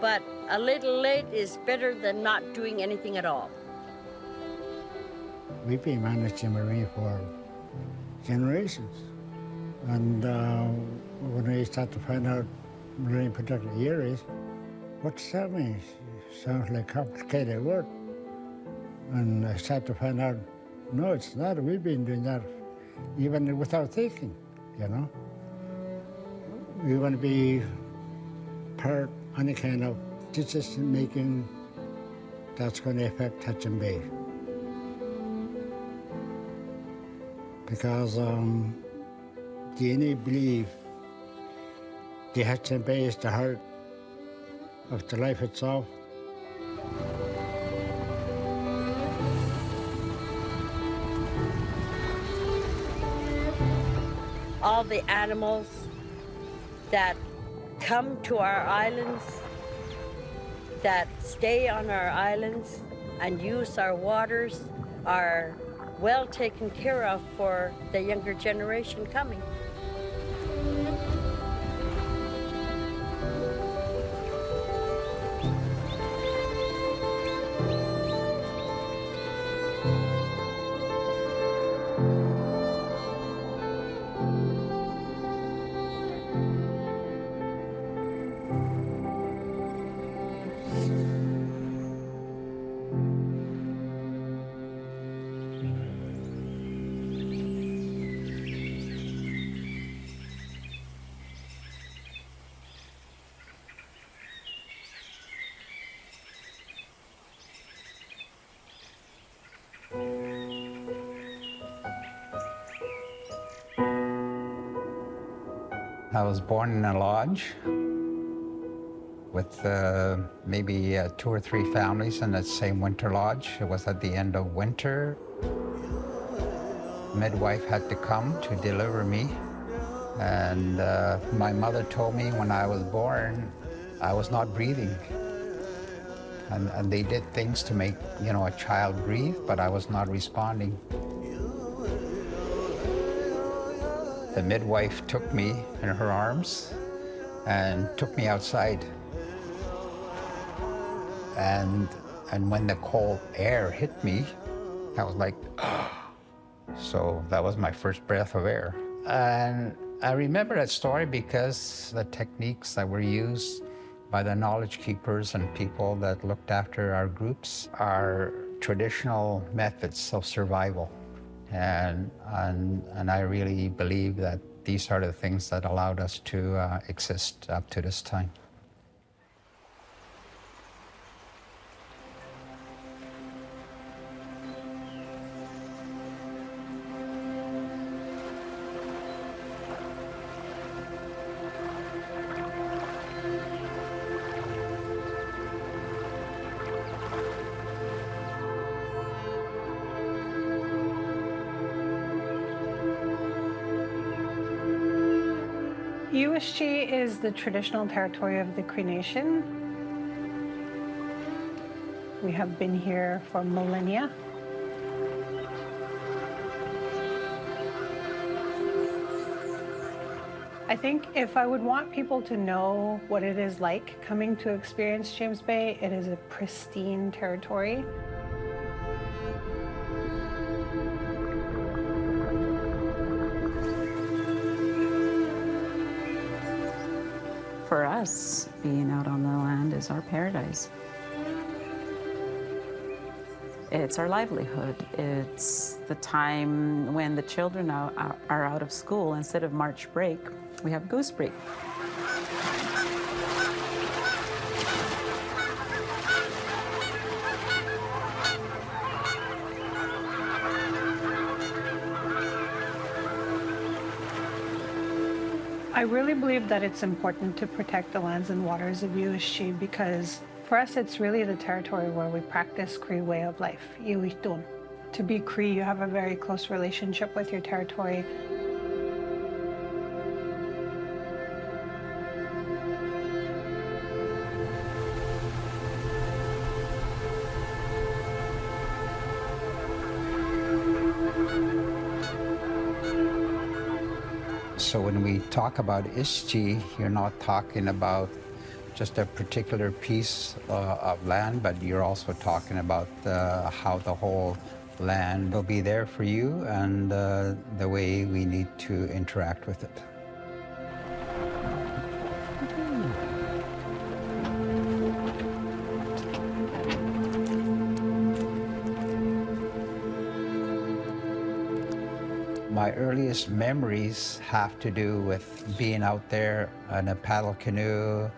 but a little late is better than not doing anything at all. We've been managing marine for generations. And when we start to find out marine protected areas, what does that mean? Sounds like a complicated word. And I start to find out, no, it's not. We've been doing that even without thinking, you know. We want to be part any kind of decision making that's going to affect Hudson Bay. Because DNA believe the Hudson Bay is the heart of the life itself. All the animals that come to our islands, that stay on our islands and use our waters are well taken care of for the younger generation coming. I was born in a lodge with maybe 2 or 3 families in that same winter lodge. It was at the end of winter. Midwife had to come to deliver me. And my mother told me when I was born, I was not breathing. And they did things to make, you know, a child breathe, but I was not responding. The midwife took me in her arms and took me outside. And when the cold air hit me, I was like, so that was my first breath of air. And I remember that story because the techniques that were used by the knowledge keepers and people that looked after our groups are traditional methods of survival. And I really believe that these are the things that allowed us to exist up to this time. USG is the traditional territory of the Cree Nation. We have been here for millennia. I think if I would want people to know what it is like coming to experience James Bay, it is a pristine territory. For us, being out on the land is our paradise. It's our livelihood. It's the time when the children are out of school. Instead of March break, we have goose break. I really believe that it's important to protect the lands and waters of USG because for us it's really the territory where we practice Cree way of life, Iwitun. To be Cree, you have a very close relationship with your territory. So when we talk about Ischchi, you're not talking about just a particular piece of land, but you're also talking about how the whole land will be there for you and the way we need to interact with it. My earliest memories have to do with being out there in a paddle canoe,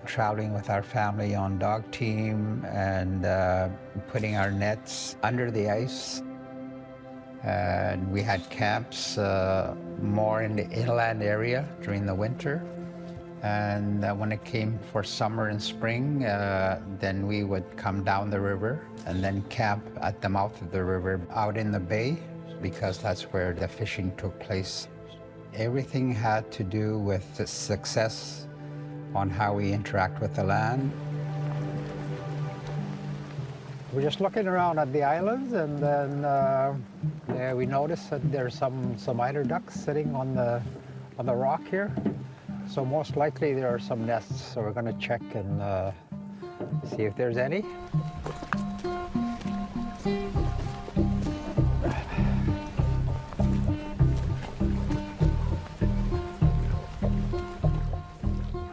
traveling with our family on dog team, and putting our nets under the ice. And we had camps more in the inland area during the winter. And when it came for summer and spring, then we would come down the river and then camp at the mouth of the river out in the bay, because that's where the fishing took place. Everything had to do with the success on how we interact with the land. We're just looking around at the islands, and then we noticed that there's some eider ducks sitting on the rock here. So most likely there are some nests, so we're going to check and see if there's any.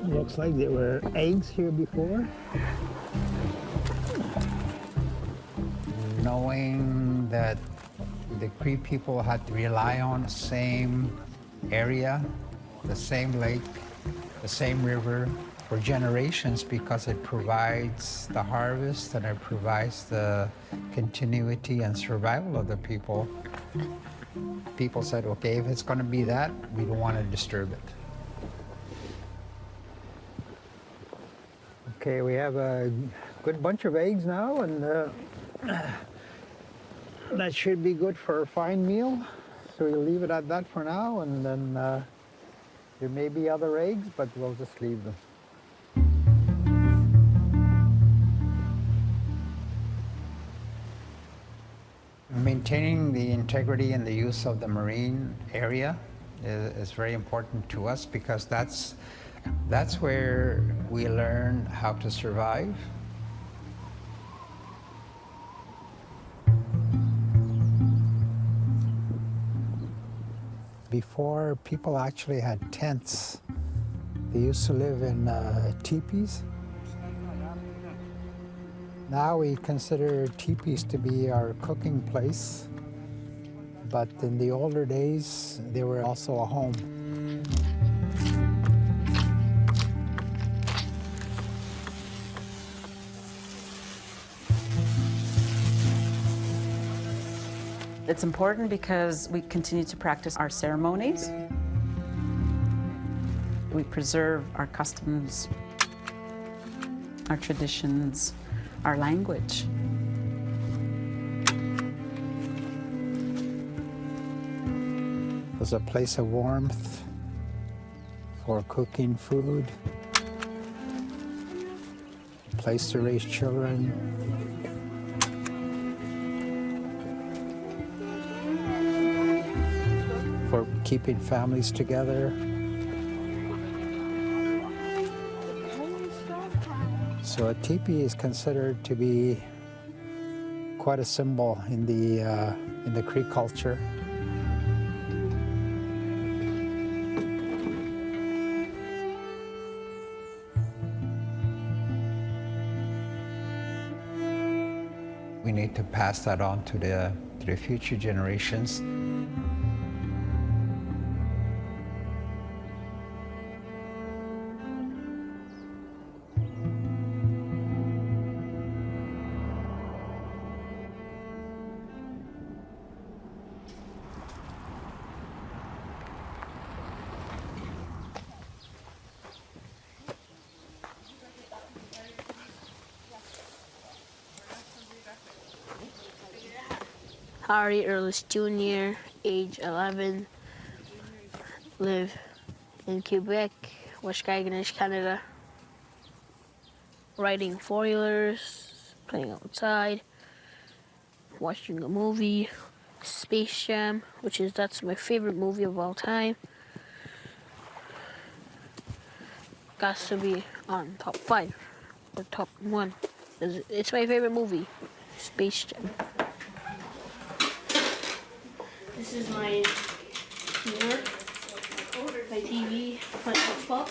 Looks like there were eggs here before. Knowing that the Cree people had to rely on the same area, the same lake, the same river for generations, because it provides the harvest and it provides the continuity and survival of the people. People said, okay, if it's going to be that, we don't want to disturb it. Okay, we have a good bunch of eggs now, and that should be good for a fine meal. So we'll leave it at that for now, and then there may be other eggs, but we'll just leave them. Maintaining the integrity and the use of the marine area is very important to us, because that's where we learn how to survive. Before people actually had tents, they used to live in teepees. Now we consider teepees to be our cooking place, but in the older days, they were also a home. It's important because we continue to practice our ceremonies. We preserve our customs, our traditions, our language. It was a place of warmth for cooking food, a place to raise children. For keeping families together. So a teepee is considered to be quite a symbol in the Cree culture. We need to pass that on to the future generations. Harry Earlis Jr., age 11, live in Quebec, Waskaganish, Canada. Riding four-wheelers, playing outside, watching a movie, Space Jam, that's my favorite movie of all time. got to be on top 5 or top 1. It's my favorite movie, Space Jam. This is my mirror, my TV, my Xbox.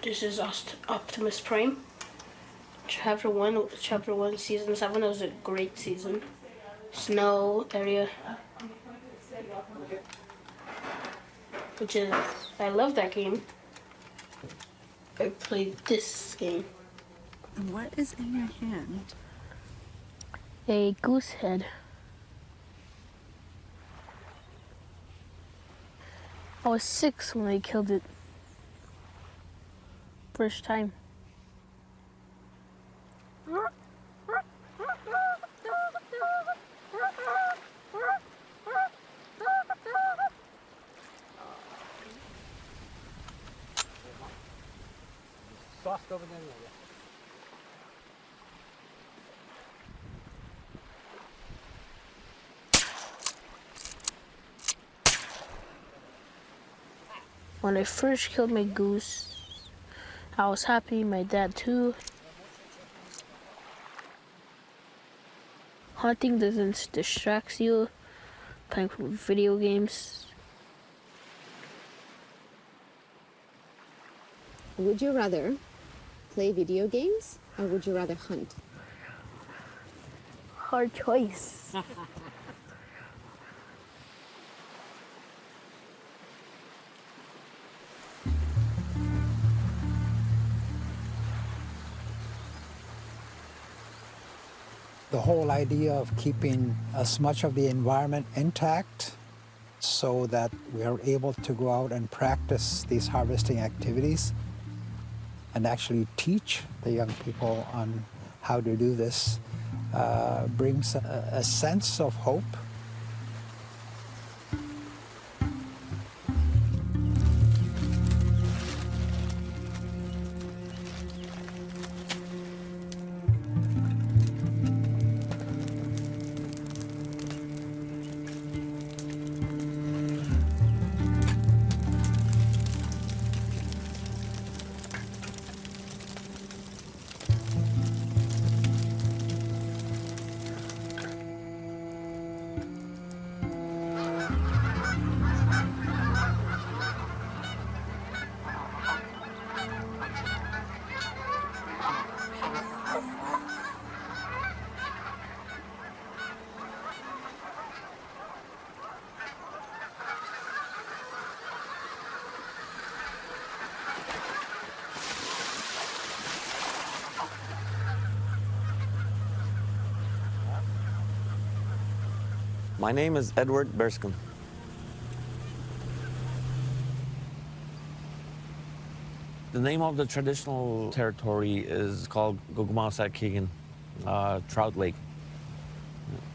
This is Optimus Prime. Chapter 1, Season 7 was a great season. Snow area. I love that game. I played this game. What is in your hand? A goose head. I was 6 when I killed it. First time. Soft over there. When I first killed my goose, I was happy, my dad too. Hunting doesn't distract you, playing video games. Would you rather play video games or would you rather hunt? Hard choice. The whole idea of keeping as much of the environment intact so that we are able to go out and practice these harvesting activities and actually teach the young people on how to do this brings a sense of hope. My name is Edward Berskin. The name of the traditional territory is called Gogumausak Keegan, Trout Lake.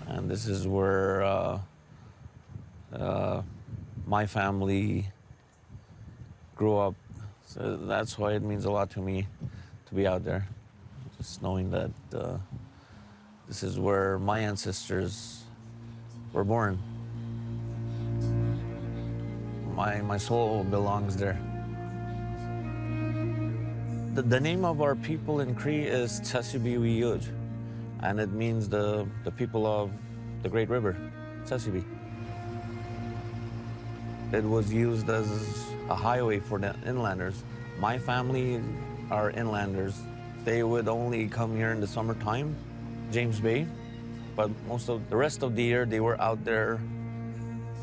And this is where my family grew up. So that's why it means a lot to me to be out there. Just knowing that this is where my ancestors were born. My soul belongs there. The name of our people in Cree is Tsesibi Yud, and it means the people of the Great River, Tsesibi. It was used as a highway for the inlanders. My family are inlanders. They would only come here in the summertime, James Bay, but most of the rest of the year they were out there,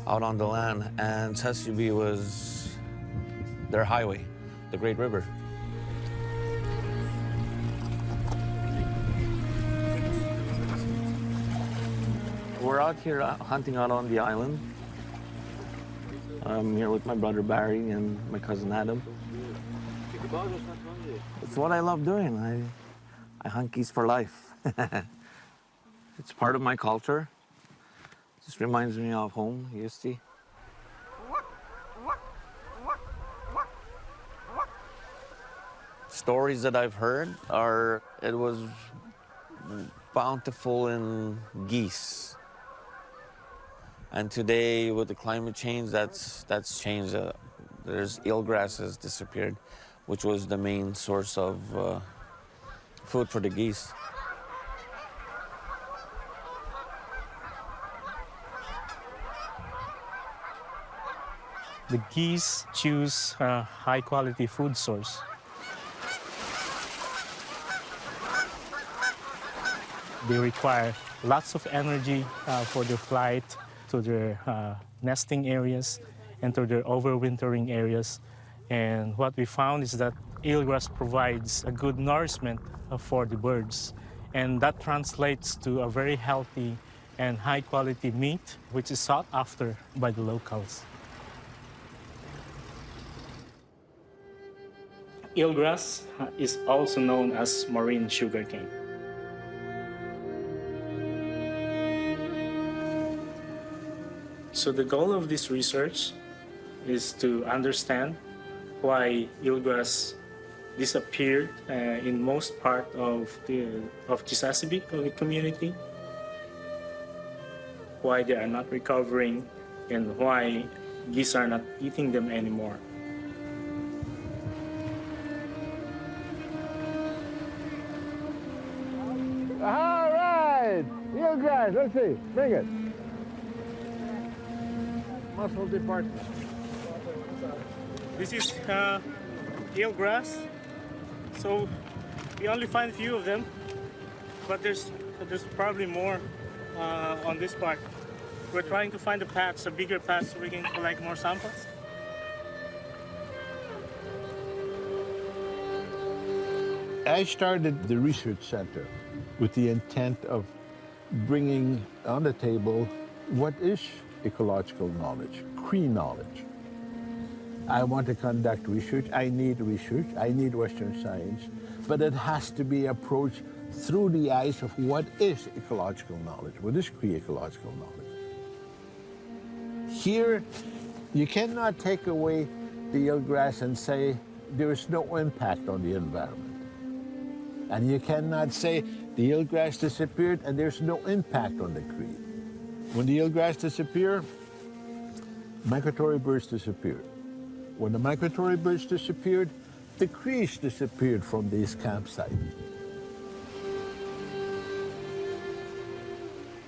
out on the land, and Tsesibi was their highway, the Great River. We're out here hunting out on the island. I'm here with my brother Barry and my cousin Adam. It's what I love doing. I hunt geese for life. It's part of my culture. Just reminds me of home, UST. Stories that I've heard are it was bountiful in geese. And today, with the climate change, that's changed. There's eelgrass has disappeared, which was the main source of food for the geese. The geese choose a high-quality food source. They require lots of energy for their flight to their nesting areas and to their overwintering areas. And what we found is that eelgrass provides a good nourishment for the birds. And that translates to a very healthy and high-quality meat, which is sought after by the locals. Eelgrass is also known as marine sugarcane. So the goal of this research is to understand why eelgrass disappeared in most part of Chesapeake community, why they are not recovering, and why geese are not eating them anymore. All right, eelgrass, let's see, bring it. Mussel department. This is eelgrass. So we only find a few of them, but there's probably more on this part. We're trying to find a bigger patch, so we can collect more samples. I started the research center with the intent of bringing on the table what is ecological knowledge, Cree knowledge. I want to conduct research, I need Western science, but it has to be approached through the eyes of what is ecological knowledge, what is Cree ecological knowledge. Here, you cannot take away the eelgrass and say there is no impact on the environment. And you cannot say the eelgrass disappeared and there's no impact on the Cree. When the eelgrass disappeared, migratory birds disappeared. When the migratory birds disappeared, the Crees disappeared from these campsites.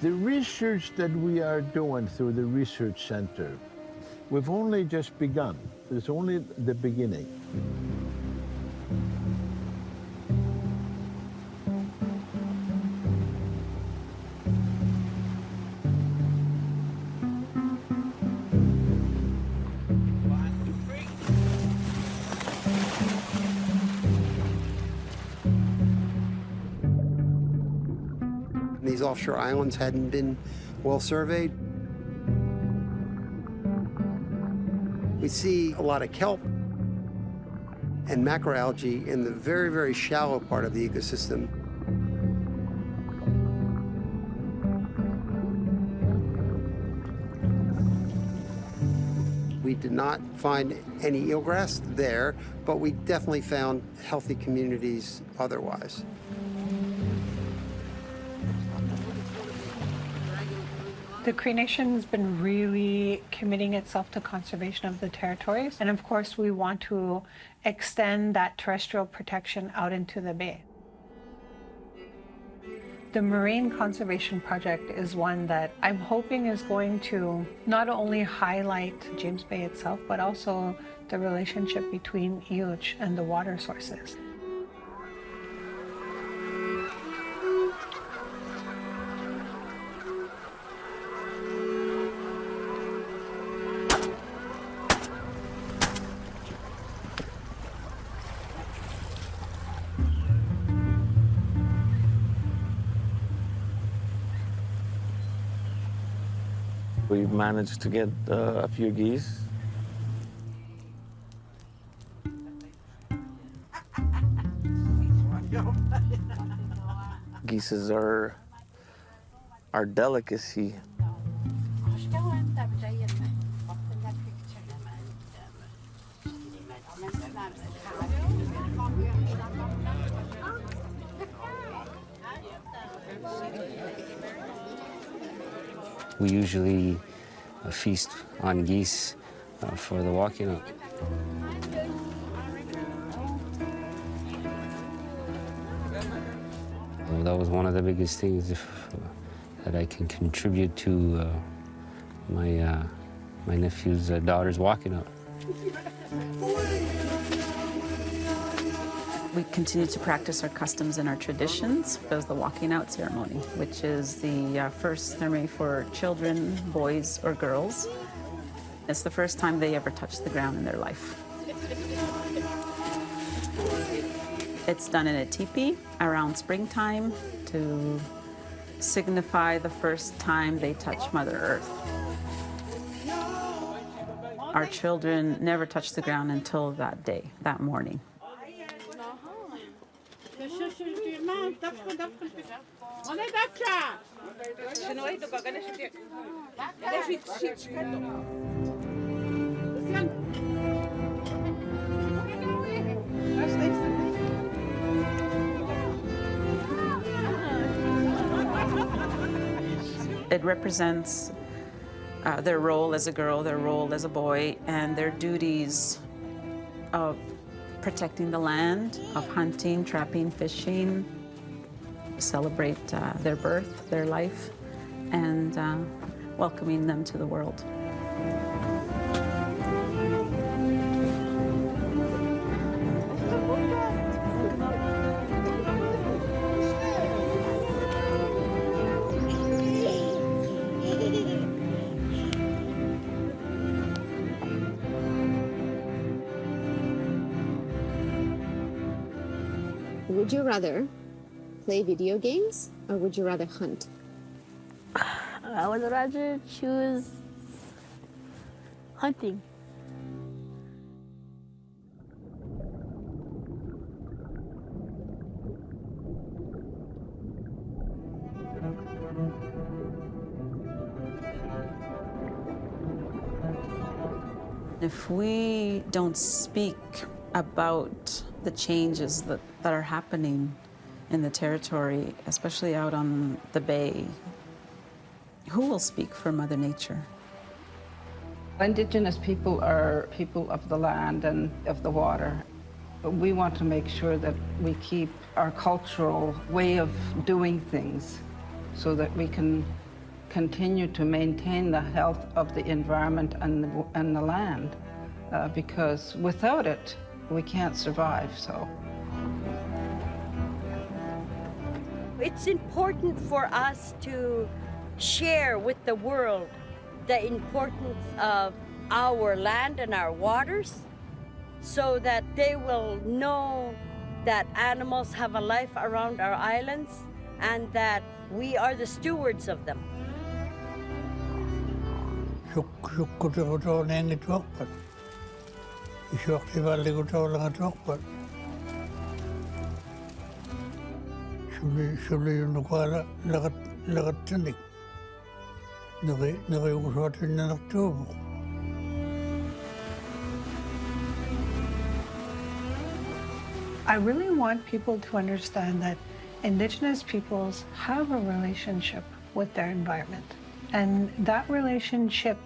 The research that we are doing through the research center, we've only just begun. It's only the beginning. These offshore islands hadn't been well surveyed. We see a lot of kelp and macroalgae in the very, very shallow part of the ecosystem. We did not find any eelgrass there, but we definitely found healthy communities otherwise. The Cree Nation has been really committing itself to conservation of the territories. And of course, we want to extend that terrestrial protection out into the bay. The Marine Conservation Project is one that I'm hoping is going to not only highlight James Bay itself, but also the relationship between Eoch and the water sources. We've managed to get a few geese. Geese are our delicacy. We usually feast on geese for the Wakinak. Well, that was one of the biggest things that I can contribute to my nephew's daughter's walking out. We continue to practice our customs and our traditions as the walking out ceremony, which is the first ceremony for children, boys or girls. It's the first time they ever touch the ground in their life. It's done in a teepee around springtime to signify the first time they touch Mother Earth. Our children never touch the ground until that day, that morning. It represents their role as a girl, their role as a boy, and their duties of protecting the land, of hunting, trapping, fishing, celebrate their birth, their life, and welcoming them to the world. Would you rather play video games or would you rather hunt? I would rather choose hunting. If we don't speak about the changes that are happening in the territory, especially out on the bay, who will speak for Mother Nature? Indigenous people are people of the land and of the water. We want to make sure that we keep our cultural way of doing things so that we can continue to maintain the health of the environment and the land, because without it, we can't survive, so. It's important for us to share with the world the importance of our land and our waters so that they will know that animals have a life around our islands and that we are the stewards of them. I really want people to understand that Indigenous peoples have a relationship with their environment. And that relationship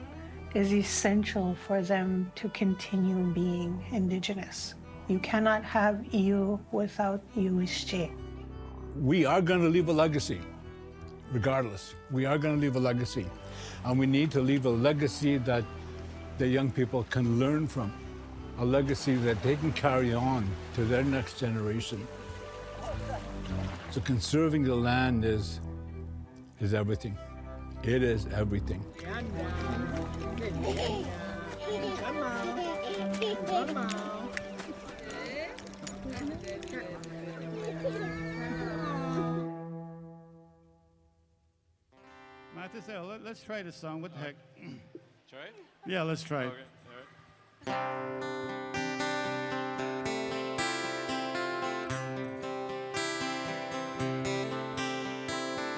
is essential for them to continue being Indigenous. You cannot have Iyu without Iwische. We are going to leave a legacy, regardless. We are going to leave a legacy. And we need to leave a legacy that the young people can learn from, a legacy that they can carry on to their next generation. So conserving the land is everything. It is everything. Mattisel, let's try this song. What the heck? Try it? Yeah, let's try it. Okay, all right.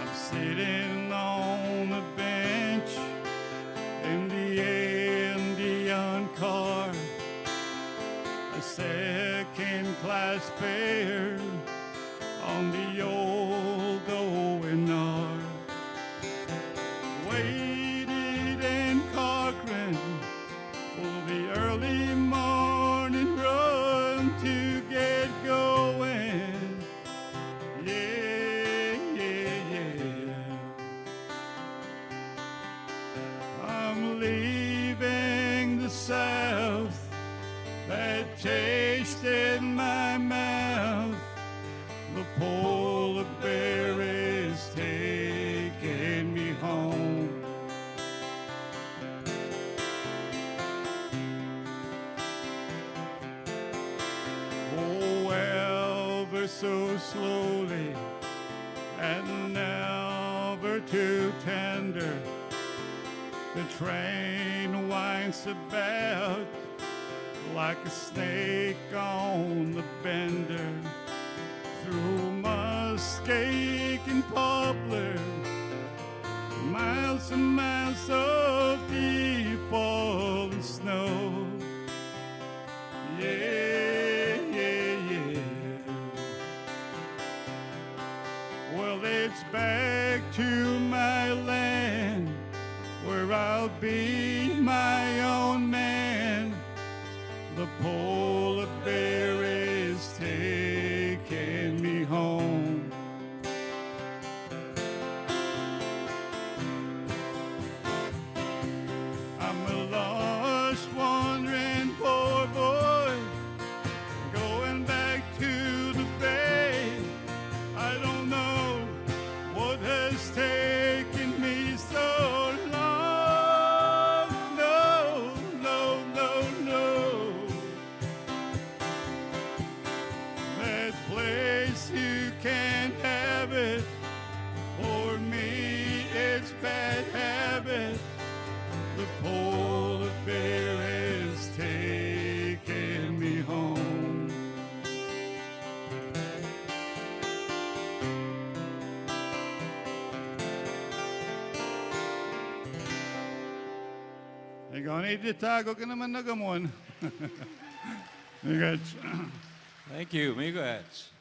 I'm sitting on a bench in the Indian car, a second-class fare on the old ONR. Waited in Cochrane for the early morning slowly and never too tender. The train winds about like a snake on the bender, through muskeg and poplar, miles and miles of deep falling snow. Yeah, yeah, yeah. Well, it's back to my land, where I'll be my own man. The polar bear is taking me home. I'm a lost, wandering poor boy, going back to the bay. I don't know what has taken me so long. No, no, no, no. That place, you can't have it. For me, it's bad habit. The polar bear is taking me home. Ikaw na ititago ka naman na gamon. Thank you, Migos.